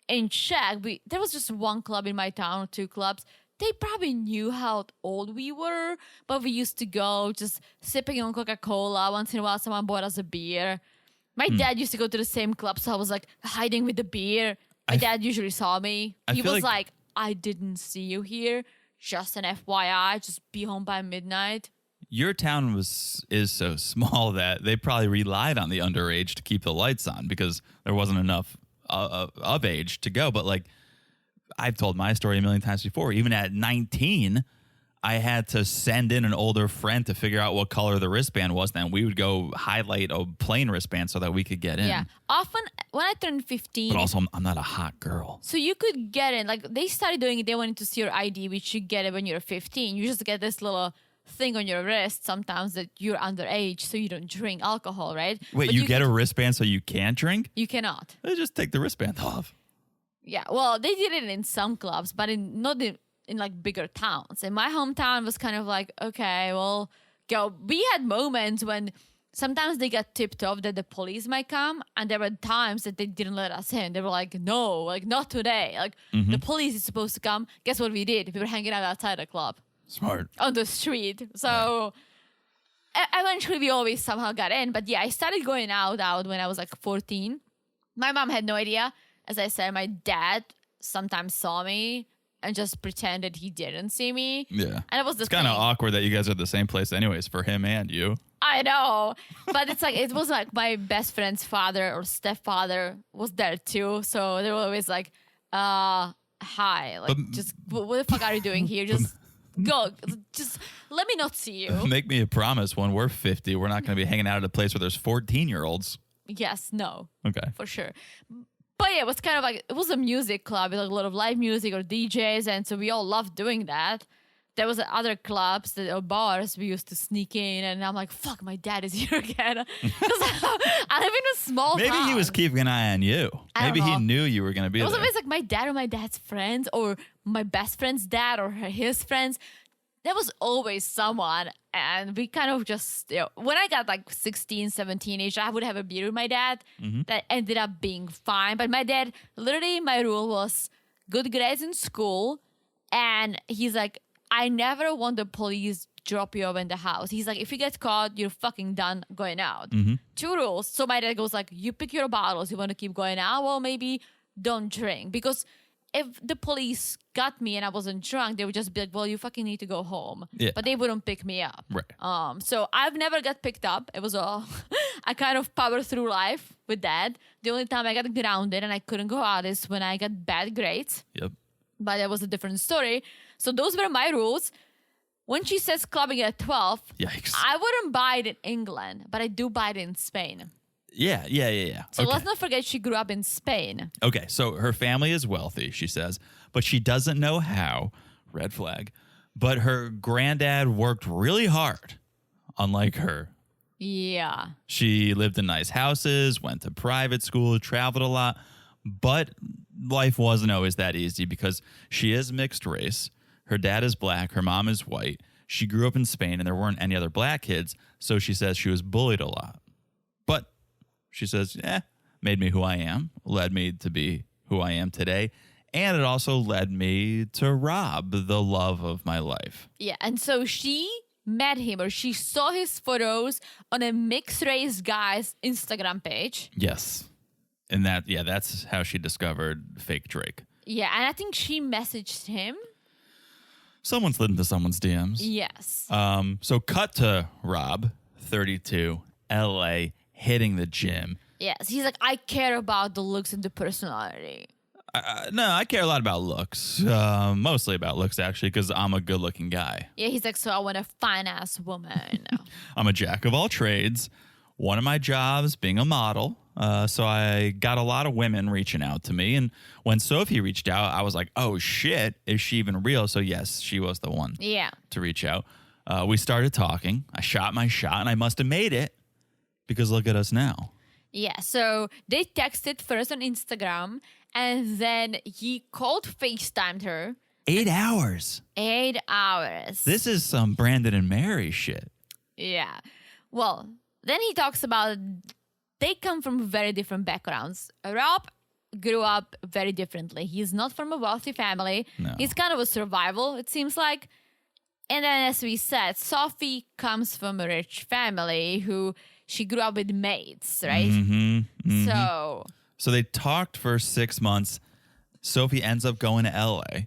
in Czech, there was just one club in my town, 2 clubs. They probably knew how old we were, but we used to go just sipping on Coca-Cola. Once in a while, someone bought us a beer. My dad used to go to the same club, so I was like hiding with the beer. My dad usually saw me. He was like, I didn't see you here. Just an FYI, just be home by midnight. Your town is so small that they probably relied on the underage to keep the lights on because there wasn't enough of age to go. But like I've told my story a million times before, even at 19, I had to send in an older friend to figure out what color the wristband was. Then we would go highlight a plain wristband so that we could get in. Yeah. Often when I turned 15. But also, I'm not a hot girl. So you could get in. Like they started doing it. They wanted to see your ID, which you get it when you're 15. You just get this little thing on your wrist sometimes that you're underage, so you don't drink alcohol, right? Wait, but you get a wristband so you can't drink? You cannot. They just take the wristband off. Yeah. Well, they did it in some clubs, but not in like bigger towns. In my hometown was kind of like, okay, well, go. We had moments when sometimes they got tipped off that the police might come, and there were times that they didn't let us in. They were like, no, like not today. Like the police is supposed to come. Guess what we did? We were hanging out outside the club. Smart. On the street. So eventually we always somehow got in. But yeah, I started going out when I was like 14. My mom had no idea. As I said, my dad sometimes saw me and just pretended he didn't see me. Yeah. And it was It's kind of awkward that you guys are at the same place anyways for him and you. I know. But it's like, it was like my best friend's father or stepfather was there too. So they were always like, hi. Like, just, what the fuck are you doing here? Just go. Just let me not see you. Make me a promise when we're 50, we're not going to be hanging out at a place where there's 14-year-olds. Yes, no. Okay. For sure. But yeah, it was kind of like, it was a music club with like a lot of live music or DJs. And so we all loved doing that. there was other clubs or bars we used to sneak in, and I'm like, fuck, my dad is here again. Because I live in a small Maybe town. he was keeping an eye on you. I don't Maybe he know. knew you were going to be It was there. always like my dad or my dad's friends or my best friend's dad or his friends. There was always someone. And we kind of just, when I got like 16, 17-ish, I would have a beer with my dad. That ended up being fine. But my dad, literally my rule was good grades in school. And he's like, I never want the police drop you off in the house. He's like, if you get caught, you're fucking done going out. 2 rules. So my dad goes like, you pick your battles. You want to keep going out? Well, maybe don't drink. Because if the police got me and I wasn't drunk, they would just be like, well, you fucking need to go home. Yeah. But they wouldn't pick me up. Right. So I've never got picked up. It was all, I kind of powered through life with that. The only time I got grounded and I couldn't go out is when I got bad grades. Yep. But that was a different story. So those were my rules. When she says clubbing at 12, Yikes. I wouldn't buy it in England, but I do buy it in Spain. Yeah. So Okay. let's not forget she grew up in Spain. Okay, so her family is wealthy, she says, but she doesn't know how. Red flag. But her granddad worked really hard, unlike her. Yeah. She lived in nice houses, went to private school, traveled a lot, but life wasn't always that easy because she is mixed race. Her dad is black, her mom is white. She grew up in Spain and there weren't any other black kids, so she says she was bullied a lot. But she says, made me who I am, led me to be who I am today. And it also led me to Rob, the love of my life. Yeah. And so she met him or she saw his photos on a mixed race guy's Instagram page. Yes. And that's how she discovered fake Drake. Yeah. And I think she messaged him. Someone slid into someone's DMs. Yes. So cut to Rob, 32, LA, hitting the gym. Yes. He's like, I care about the looks and the personality. No, I care a lot about looks. Mostly about looks, actually, because I'm a good-looking guy. Yeah. He's like, so I want a fine ass woman. I'm a jack of all trades. One of my jobs being a model. So I got a lot of women reaching out to me. And when Sophie reached out, I was like, oh, shit, is she even real? So, yes, she was the one Yeah. to reach out. We started talking. I shot my shot, and I must have made it because look at us now. Yeah. So they texted first on Instagram and then he called FaceTimed her. 8 hours. 8 hours. This is some Brandon and Mary shit. Yeah. Well, then he talks about they come from very different backgrounds. Rob grew up very differently. He's not from a wealthy family. No. He's kind of a survival, it seems like. And then, as we said, Sophie comes from a rich family who she grew up with maids, right? Mm-hmm. So they talked for 6 months. Sophie ends up going to LA.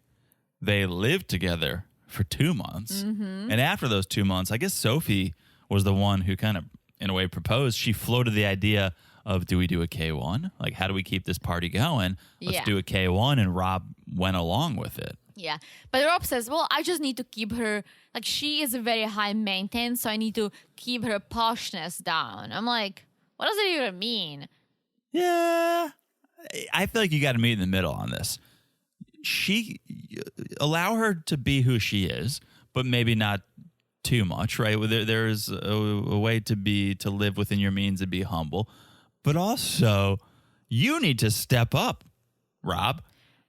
They lived together for 2 months. And after those 2 months, I guess Sophie was the one who kind of, in a way, proposed. She floated the idea of, do we do a K1? Like, how do we keep this party going? Let's Yeah. do a K1. And Rob went along with it. yeah. But Rob says, well, I just need to keep her, like, she is very high maintenance, so I need to keep her poshness down. I'm like, what does it even mean? Yeah. I feel like you got to meet in the middle on this. Allow her to be who she is, but maybe not too much, right? There's a way to live within your means and be humble. But also, you need to step up, Rob.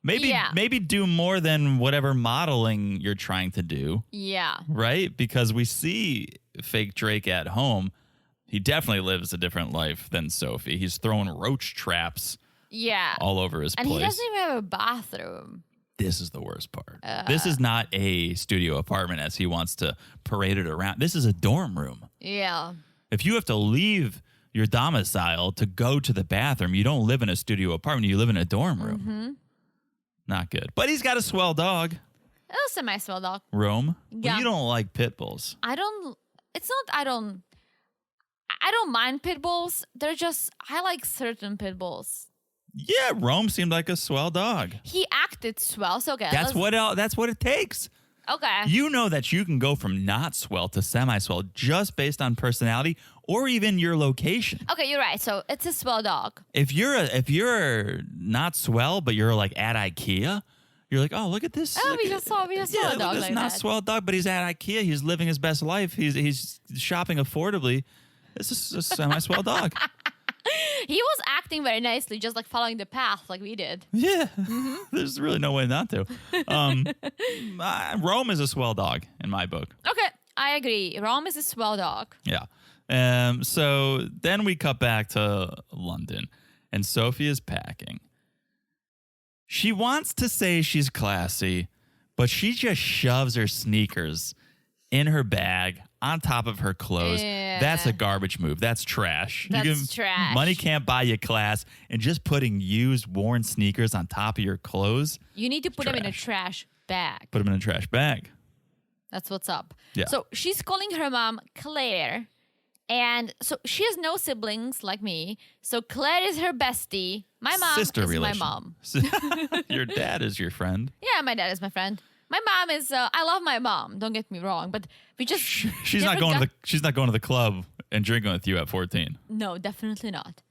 Maybe do more than whatever modeling you're trying to do, Yeah. right? Because we see fake Drake at home. He definitely lives a different life than Sophie. He's throwing roach traps Yeah. all over his And place. he doesn't even have a bathroom. This is the worst part. This is not a studio apartment as he wants to parade it around. This is a dorm room. Yeah. If you have to leave your domicile to go to the bathroom, you don't live in a studio apartment. You live in a dorm room. Not good. But he's got a swell dog. It was a nice well dog. Rome. Yeah. Well, you don't like pit bulls. I don't mind pit bulls. They're just, I like certain pit bulls. Yeah, Rome seemed like a swell dog. He acted swell, so okay. That's what it takes. Okay. You know that you can go from not swell to semi-swell just based on personality or even your location. Okay, you're right. So it's a swell dog. If you're not swell, but you're like at IKEA, You're like, oh, look at this. Oh, look we at- just saw a yeah, dog look at this like not that. swell dog, but he's at IKEA. He's living his best life. He's shopping affordably. This is a semi-swell dog. He was acting very nicely, just like following the path like we did. Yeah, there's really no way not to. Rome is a swell dog in my book. Okay, I agree. Rome is a swell dog. Yeah. So then we cut back to London, and Sophie is packing. She wants to say she's classy, but she just shoves her sneakers in her bag on top of her clothes. Yeah. That's a garbage move. That's trash. That's trash. Money can't buy you class, and just putting used, worn sneakers on top of your clothes, You need to put them in a trash bag. put them in a trash bag. That's what's up. Yeah. So she's calling her mom Claire. And so she has no siblings like me. So Claire is her bestie. My mom Sister is relation. my mom. Your dad is your friend. Yeah, my dad is my friend. My mom is. I love my mom. Don't get me wrong, but we just. She's never not going got- to the. She's not going to the club and drinking with you at 14. No, definitely not.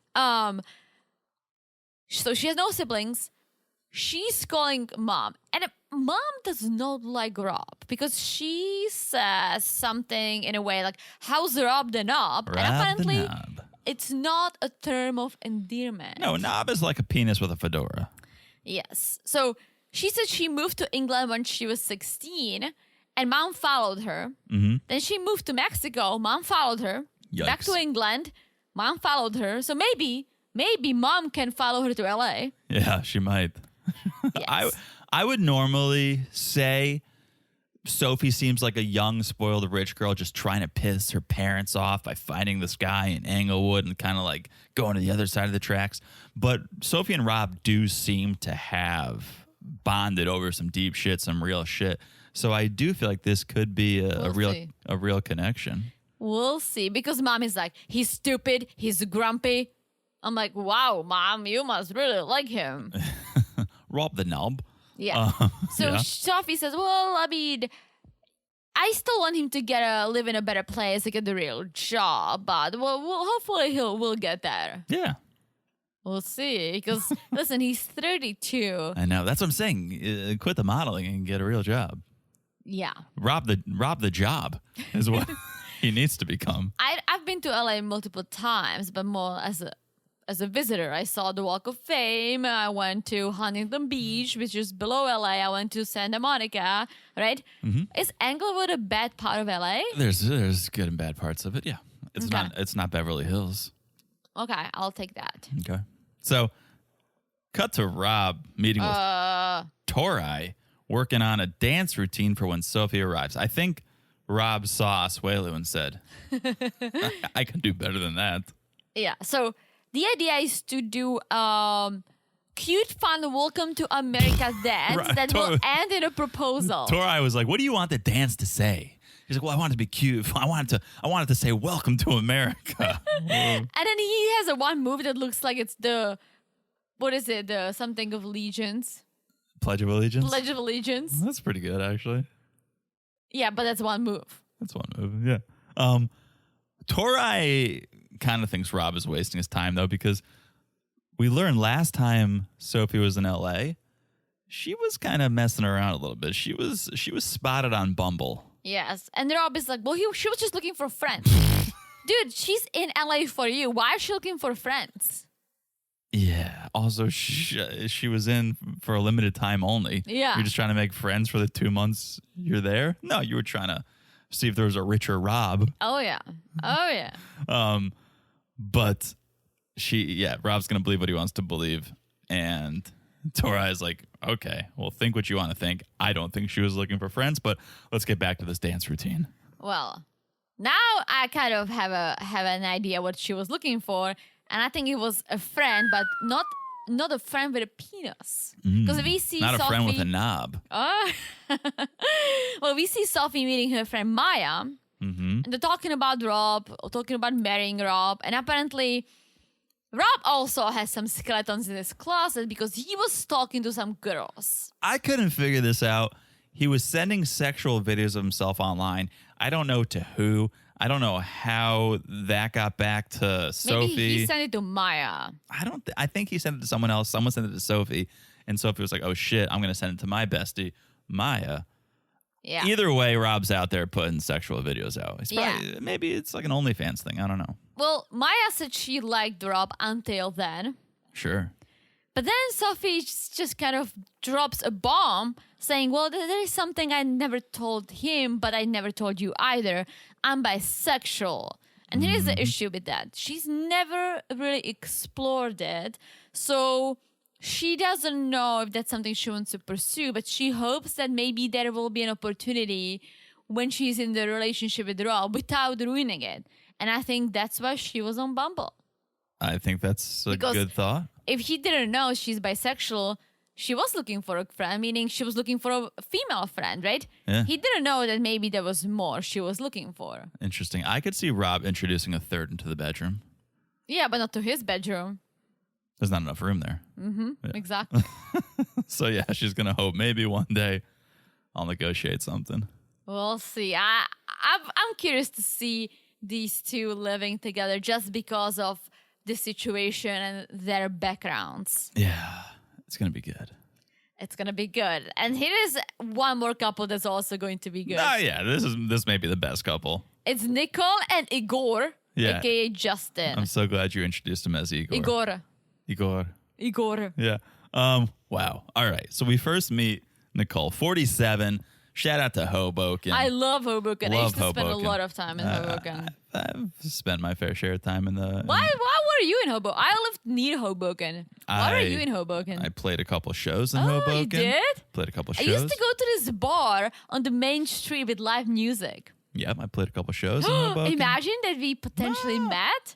So she has no siblings. She's calling mom, and mom does not like Rob because she says something in a way like, "How's Rob the knob?" And Rob the apparently, knob. it's not a term of endearment. No, knob is like a penis with a fedora. Yes. So she said she moved to England when she was 16, and mom followed her. Mm-hmm. Then she moved to Mexico. Mom followed her. Back to Yikes. England. Mom followed her. So maybe mom can follow her to LA. Yeah, she might. Yes. I would normally say Sophie seems like a young, spoiled, rich girl just trying to piss her parents off by finding this guy in Englewood and kind of like going to the other side of the tracks. But Sophie and Rob do seem to have bonded over some deep shit, some real shit. So I do feel like this could be a We'll see. real connection. We'll see. Because mom is like, he's stupid. He's grumpy. I'm like, wow, mom, you must really like him. Rob the knob. Yeah. So yeah. Sophie says, well, I mean, I still want him to live in a better place, to get the real job, but hopefully we'll get there. Yeah. We'll see. Because listen, he's 32. I know. That's what I'm saying. Quit the modeling and get a real job. Yeah. Rob the job is what he needs to become. I've been to LA multiple times, but more as a visitor. I saw the Walk of Fame. I went to Huntington Beach, which is below LA. I went to Santa Monica, right? Mm-hmm. Is Englewood a bad part of LA? There's good and bad parts of it. Yeah. Okay. It's not Beverly Hills. Okay, I'll take that. Okay. So cut to Rob meeting with Tori, working on a dance routine for when Sophie arrives. I think Rob saw Asuelu and said, I can do better than that. Yeah. So the idea is to do cute, fun welcome to America dance Right, that will end in a proposal. Tori was like, what do you want the dance to say? He's like, well, I want it to be cute. I want it to say, welcome to America. And then he has a one move that looks like it's what is it? The something of allegiance. Pledge of Allegiance? Pledge of Allegiance. That's pretty good, actually. Yeah, but that's one move. That's one move, yeah. Tori kind of thinks Rob is wasting his time, though, because we learned last time Sophie was in L.A., she was kind of messing around a little bit. She was spotted on Bumble. Yes. And Rob is like, well, she was just looking for friends. Dude, she's in LA for you. Why is she looking for friends? Yeah. Also, she was in for a limited time only. Yeah. You're just trying to make friends for the 2 months you're there? No, you were trying to see if there was a richer Rob. Oh, yeah. Oh, yeah. But Rob's going to believe what he wants to believe. And Tori is like, okay, well, think what you want to think. I don't think she was looking for friends, but let's get back to this dance routine. Well, now I kind of have an idea what she was looking for. And I think it was a friend, but not a friend with a penis. Because we see Not Sophie, a friend with a knob. Well, we see Sophie meeting her friend Maya. Mm-hmm. And they're talking about Rob, talking about marrying Rob. And apparently, Rob also has some skeletons in his closet because he was talking to some girls. I couldn't figure this out. He was sending sexual videos of himself online. I don't know to who. I don't know how that got back to Sophie. Maybe he sent it to Maya. I think he sent it to someone else. Someone sent it to Sophie. And Sophie was like, oh, shit, I'm going to send it to my bestie, Maya. Yeah. Either way, Rob's out there putting sexual videos out. Maybe it's like an OnlyFans thing. I don't know. Well, Maya said she liked Rob until then. Sure. But then Sophie just kind of drops a bomb saying, well, there is something I never told him, but I never told you either. I'm bisexual. And here's the issue with that. She's never really explored it. So she doesn't know if that's something she wants to pursue, but she hopes that maybe there will be an opportunity when she's in the relationship with Rob without ruining it. And I think that's why she was on Bumble. I think that's a good thought. If he didn't know she's bisexual, she was looking for a friend, meaning she was looking for a female friend, right? Yeah. He didn't know that maybe there was more she was looking for. Interesting. I could see Rob introducing a third into the bedroom. Yeah, but not to his bedroom. There's not enough room there. Exactly. So, yeah, she's going to hope maybe one day I'll negotiate something. We'll see. I'm curious to see these two living together just because of the situation and their backgrounds. Yeah, it's going to be good. It's going to be good. And here is one more couple that's also going to be good. Oh, yeah, this may be the best couple. It's Nicole and Igor, a.k.a. Justin. I'm so glad you introduced him as Igor. Igor. Yeah. Wow. All right. So we first meet Nicole, 47. Shout out to Hoboken. I love Hoboken. I used to spend a Hoboken. lot of time in Hoboken. I've spent my fair share of time in the... Why were you in Hoboken? I lived near Hoboken. Why were you in Hoboken? I played a couple shows in Hoboken. You did? Played a couple shows. I used to go to this bar on the main street with live music. Yep, I played a couple shows in Hoboken. Imagine that we potentially met.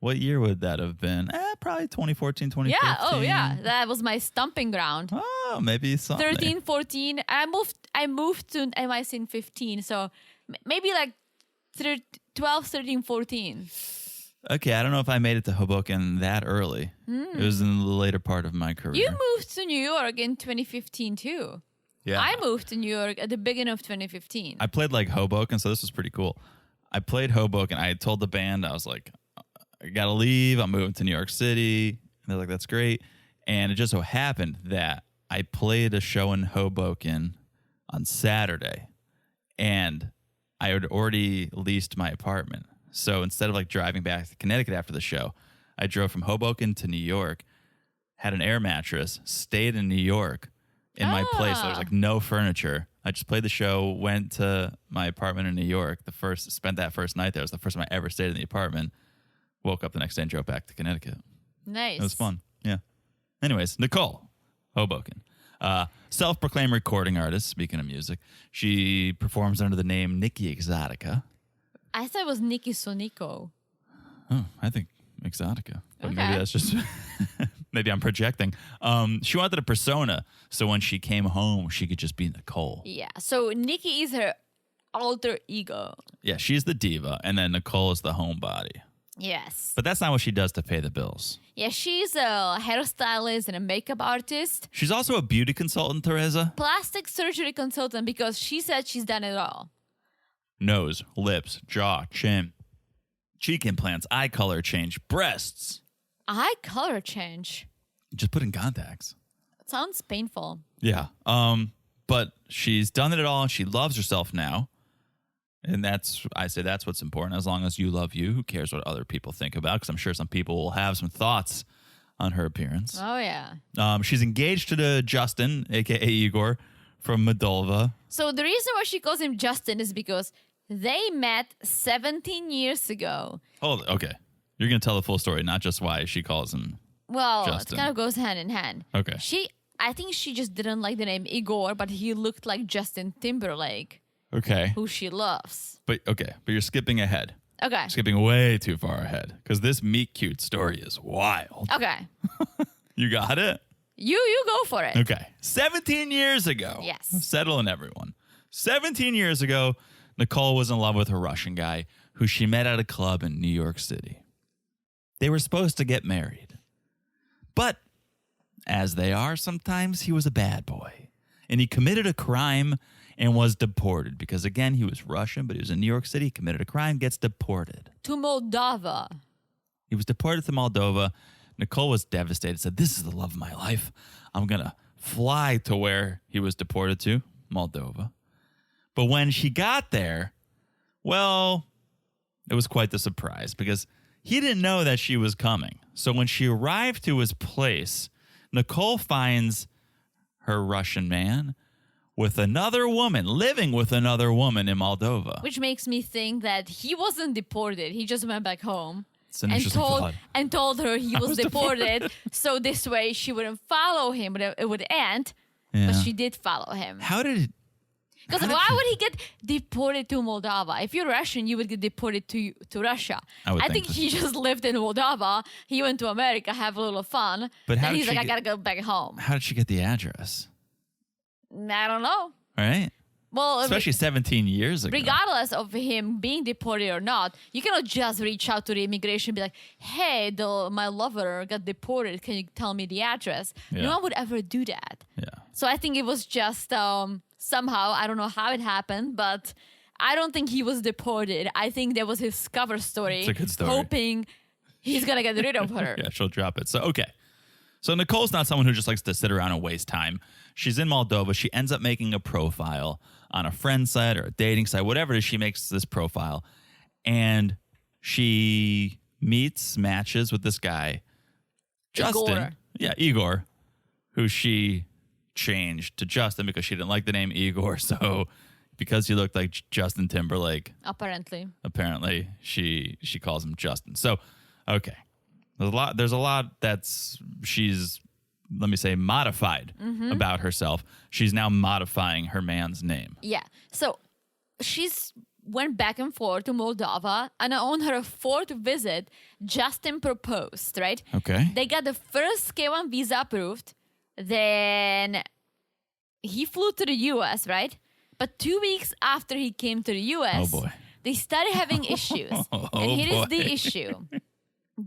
What year would that have been? Probably 2014, 2015. Yeah, oh yeah. That was my stomping ground. Oh, maybe something. 13, 14. I moved to MIC in 15. So maybe like 12, 13, 14. Okay, I don't know if I made it to Hoboken that early. It was in the later part of my career. You moved to New York in 2015 too. Yeah. I moved to New York at the beginning of 2015. I played like Hoboken, so this was pretty cool. I played Hoboken. I told the band, I was like, I got to leave. I'm moving to New York City. And they're like, that's great. And it just so happened that I played a show in Hoboken on Saturday. And I had already leased my apartment. So instead of like driving back to Connecticut after the show, I drove from Hoboken to New York, had an air mattress, stayed in New York in my place. There was like no furniture. I just played the show, went to my apartment in New York. Spent that first night there. It was the first time I ever stayed in the apartment. Woke up the next day and drove back to Connecticut. Nice. It was fun. Yeah. Anyways, Nicole, Hoboken. Self-proclaimed recording artist, speaking of music. She performs under the name Nikki Exotica. I thought it was Nikki Sonico. Oh, I think Exotica. But Okay. maybe that's just... maybe I'm projecting. She wanted a persona, so when she came home, she could just be Nicole. Yeah. So Nikki is her alter ego. Yeah, she's the diva, and then Nicole is the homebody. Yes. But that's not what she does to pay the bills. Yeah, she's a hairstylist and a makeup artist. She's also a beauty consultant, Teresa. Plastic surgery consultant because she said she's done it all. Nose, lips, jaw, chin, cheek implants, eye color change, breasts. Eye color change. Just put in contacts. It sounds painful. Yeah. But she's done it all and she loves herself now. And that's what's important. As long as you love you, who cares what other people think about? Because I'm sure some people will have some thoughts on her appearance. Oh, yeah. She's engaged to Justin, a.k.a. Igor, from Moldova. So the reason why she calls him Justin is because they met 17 years ago. Oh, okay. You're going to tell the full story, not just why she calls him Well, Justin. it kind of goes hand in hand. Okay. I think she just didn't like the name Igor, but he looked like Justin Timberlake, Okay. who she loves. But you're skipping ahead. Okay. Skipping way too far ahead because this meet cute story is wild. Okay. You got it? You go for it. Okay. 17 years ago. Yes. Settling everyone. 17 years ago, Nicole was in love with a Russian guy who she met at a club in New York City. They were supposed to get married. But as they are sometimes, he was a bad boy. And he committed a crime and was deported because, again, he was Russian, but he was in New York City, committed a crime, gets deported. To Moldova. He was deported to Moldova. Nicole was devastated, said, this is the love of my life. I'm going to fly to where he was deported to, Moldova. But when she got there, well, it was quite the surprise because he didn't know that she was coming. So when she arrived to his place, Nicole finds her Russian man with another woman, living with another woman in Moldova. Which makes me think that he wasn't deported. He just went back home It's an interesting thought. and told her he was deported. So this way she wouldn't follow him, but it would end. Yeah. But she did follow him. How did it? Because why would he get deported to Moldova? If you're Russian, you would get deported to Russia. I think he just lived in Moldova. He went to America, have a little fun. But how and did he's she like, I get- gotta go back home. How did she get the address? I don't know. All right. Well, Especially 17 years ago. regardless of him being deported or not, you cannot just reach out to the immigration and be like, hey, my lover got deported. Can you tell me the address? Yeah. No one would ever do that. Yeah. So I think it was just somehow, I don't know how it happened, but I don't think he was deported. I think that was his cover story. It's a good story. Hoping he's going to get rid of her. Yeah, she'll drop it. So, okay. So Nicole's not someone who just likes to sit around and waste time. She's in Moldova. She ends up making a profile on a friend site or a dating site, whatever it is. She makes this profile. And she matches with this guy, Justin. Igor. Yeah, Igor, who she changed to Justin because she didn't like the name Igor. So because he looked like Justin Timberlake, apparently she calls him Justin. So, okay. There's a lot that's she's, let me say, modified about herself. She's now modifying her man's name. Yeah. So she's went back and forth to Moldova, and on her fourth visit, Justin proposed, right? Okay. They got the first K1 visa approved. Then he flew to the US, right? But 2 weeks after he came to the US, Oh, boy. they started having issues. And here is the issue.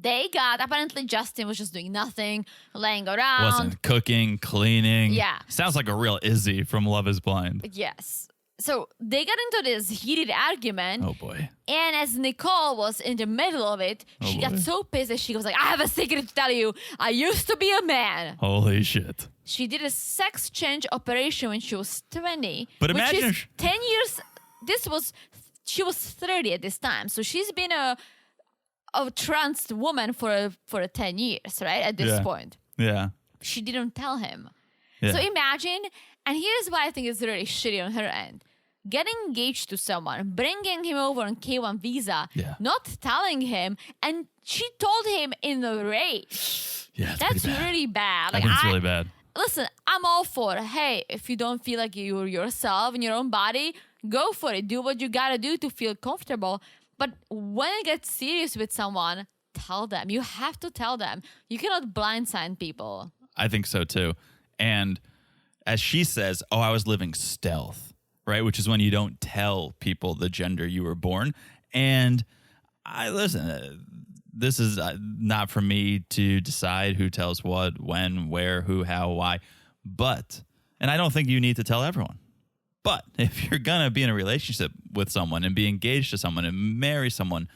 Apparently Justin was just doing nothing, laying around. Wasn't cooking, cleaning. Yeah. Sounds like a real Izzy from Love is Blind. Yes. So they got into this heated argument. Oh, boy. And as Nicole was in the middle of it, she got boy. so pissed that she was like, I have a secret to tell you. I used to be a man. Holy shit. She did a sex change operation when she was 20. But which imagine is if- 10 years. She was 30 at this time. So she's been a trans woman for 10 years, right? At this Yeah. point. Yeah. She didn't tell him. Yeah. So imagine, and here's why I think it's really shitty on her end. Getting engaged to someone, bringing him over on K1 visa, Yeah. not telling him, and she told him in a rage. Yeah, it's That's pretty bad. really bad. I think it's really bad. Listen, I'm all for, hey, if you don't feel like you're yourself in your own body, go for it. Do what you gotta do to feel comfortable. But when it gets serious with someone, tell them. You have to tell them. You cannot blindside people. I think so too. And as she says, I was living stealth, right? Which is when you don't tell people the gender you were born. And this is not for me to decide who tells what, when, where, who, how, why. And I don't think you need to tell everyone. But if you're going to be in a relationship with someone and be engaged to someone and marry someone,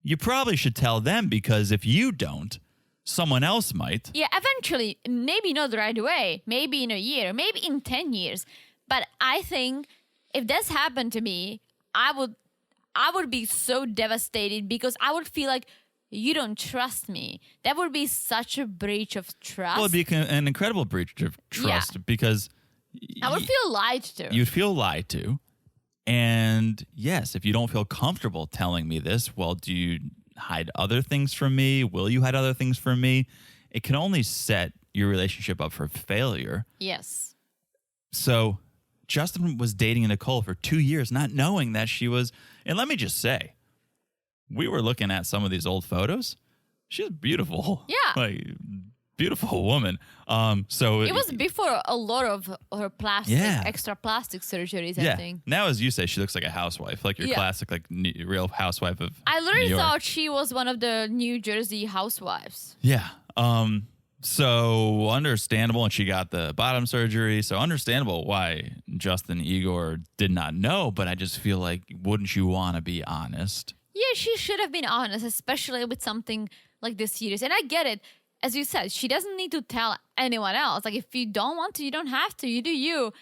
you probably should tell them, because if you don't, someone else might. Yeah, eventually, maybe not right away, maybe in a year, maybe in 10 years. But I think if this happened to me, I would be so devastated, because I would feel like you don't trust me. That would be such a breach of trust. Well, it'd be an incredible breach of trust because I would feel lied to. you'd feel lied to. And yes, if you don't feel comfortable telling me this, well, do you hide other things from me? Will you hide other things from me? It can only set your relationship up for failure. Yes. So Justin was dating Nicole for 2 years, not knowing that she was. And let me just say, we were looking at some of these old photos. She's beautiful. Yeah. Like, beautiful woman. So It was before a lot of her plastic, Yeah. extra plastic surgeries, I yeah. think. Now, as you say, she looks like a housewife, like your Yeah. classic, like real housewife of I literally New York. thought she was one of the New Jersey housewives. Yeah. So understandable, and she got the bottom surgery. So understandable why Justin Igor did not know. But I just feel like, wouldn't you want to be honest? Yeah, she should have been honest, especially with something like this serious. And I get it. as you said, she doesn't need to tell anyone else. Like, if you don't want to, you don't have to. You do you.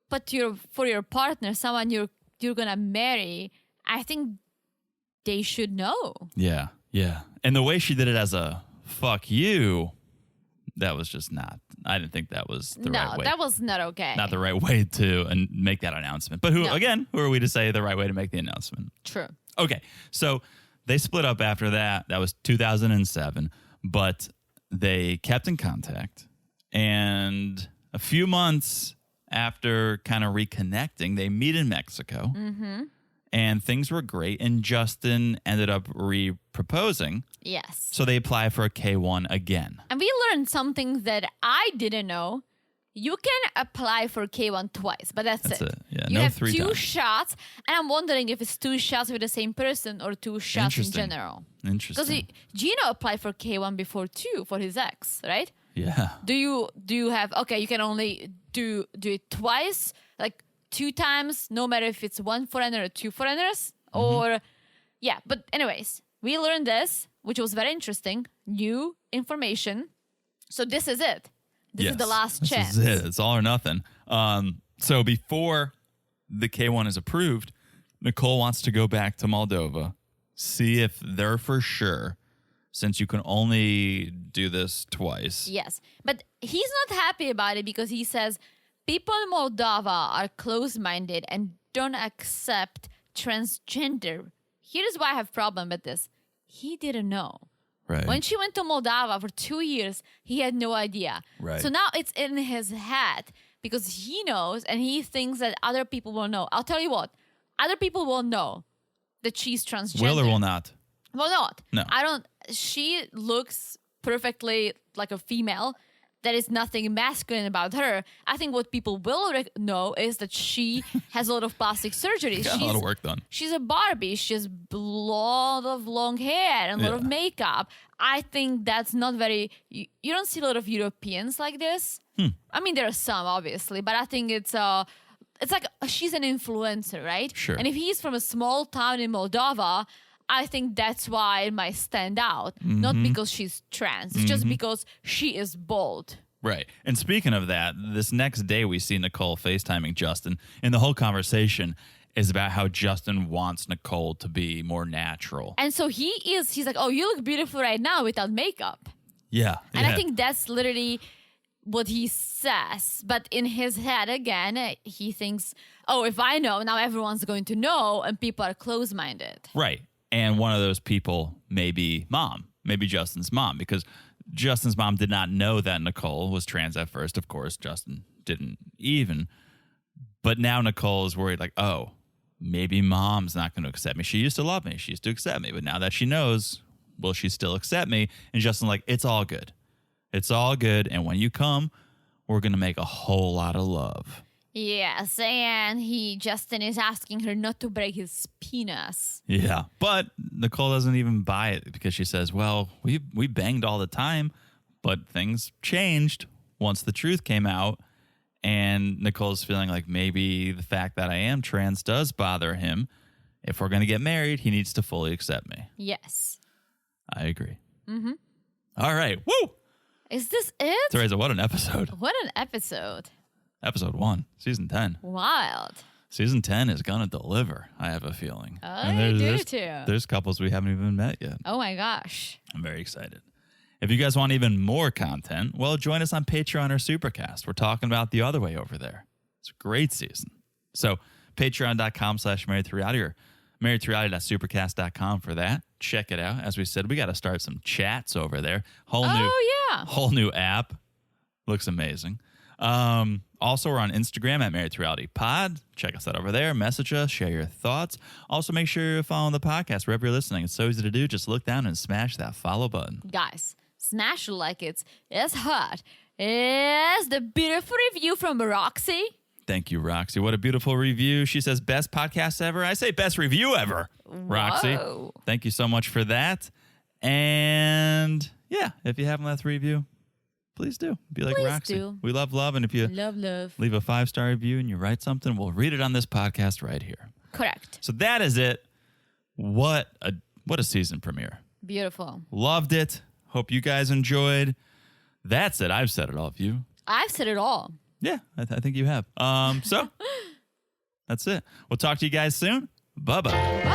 But for your partner, someone you're gonna marry, I think they should know. Yeah, yeah. And the way she did it as a fuck you, that was just not. I didn't think that was the right way. No, that was not okay. Not the right way to make that announcement. But who are we to say the right way to make the announcement? True. Okay, so they split up after that. That was 2007, but they kept in contact. And a few months after kind of reconnecting, they meet in Mexico. Mm-hmm. And things were great. And Justin ended up re-proposing. Yes. So they apply for a K1 again. And we learned something that I didn't know. You can apply for K1 twice, but that's it. Yeah, you no have 3 two times. shots. And I'm wondering if it's 2 shots with the same person or 2 shots in general. Interesting. Because Gino applied for K1 before too, for his ex, right? Yeah. Do you have, okay, you can only do it twice, like 2 times, no matter if it's 1 foreigner or 2 foreigners, or, yeah. But anyways, we learned this, which was very interesting, new information. So this is it. This is the last chance. This is it. It's all or nothing. So before the K1 is approved, Nicole wants to go back to Moldova, see if they're for sure, since you can only do this twice. Yes. But he's not happy about it because he says people in Moldova are close-minded and don't accept transgender. Here's why I have a problem with this. He didn't know. Right. When she went to Moldova for 2 years, he had no idea. Right. So now it's in his head because he knows and he thinks that other people will know. I'll tell you what. Other people will know that she's transgender. Will or will not? Will not. No. She looks perfectly like a female. There is nothing masculine about her. I think what people will know is that she has a lot of plastic surgery. Got a lot of work done. She's a Barbie. She has a lot of long hair and a lot of makeup. I think that's not very... You don't see a lot of Europeans like this. I mean, there are some, obviously, but I think it's like she's an influencer, right? Sure. And if he's from a small town in Moldova, I think that's why it might stand out. Not because she's trans. It's just because she is bold. Right. And speaking of that, this next day we see Nicole FaceTiming Justin, and the whole conversation is about how Justin wants Nicole to be more natural. And so he's like, oh, you look beautiful right now without makeup. Yeah. And I think that's literally what he says. But in his head, again, he thinks, oh, if I know, now everyone's going to know, and people are close-minded. Right. And one of those people may be mom, maybe Justin's mom, because Justin's mom did not know that Nicole was trans at first. Of course, Justin didn't even. But now Nicole is worried, like, oh, maybe mom's not going to accept me. She used to love me. She used to accept me. But now that she knows, will she still accept me? And Justin's like, it's all good. It's all good. And when you come, we're going to make a whole lot of love. Yes, and Justin is asking her not to break his penis. Yeah, but Nicole doesn't even buy it because she says, well, we banged all the time, but things changed once the truth came out. And Nicole's feeling like maybe the fact that I am trans does bother him. If we're going to get married, he needs to fully accept me. Yes. I agree. Mm-hmm. All right. Woo! Is this it? Teresa, what an episode. What an episode. Episode 1, season 10. Wild. Season 10 is going to deliver, I have a feeling. I do too. There's couples we haven't even met yet. Oh my gosh. I'm very excited. If you guys want even more content, well, join us on Patreon or Supercast. We're talking about the other way over there. It's a great season. So patreon.com/marriedtoreality or marriedtoreality.supercast.com for that. Check it out. As we said, we got to start some chats over there. Whole new app. Looks amazing. Also, we're on Instagram at Married to Reality Pod. Check us out over there. Message us. Share your thoughts. Also, make sure you're following the podcast wherever you're listening. It's so easy to do. Just look down and smash that follow button. Guys, smash it like it's hot. It's the beautiful review from Roxy. Thank you, Roxy. What a beautiful review. She says, best podcast ever. I say best review ever, Roxy. Whoa. Thank you so much for that. And yeah, if you haven't left a review, please do. Be like Roxy. Do. We love love. And if you love leave a 5-star review and you write something, we'll read it on this podcast right here. Correct. So that is it. What a season premiere. Beautiful. Loved it. Hope you guys enjoyed. That's it. I've said it all of you. I've said it all. Yeah, I think you have. So that's it. We'll talk to you guys soon. Bye-bye.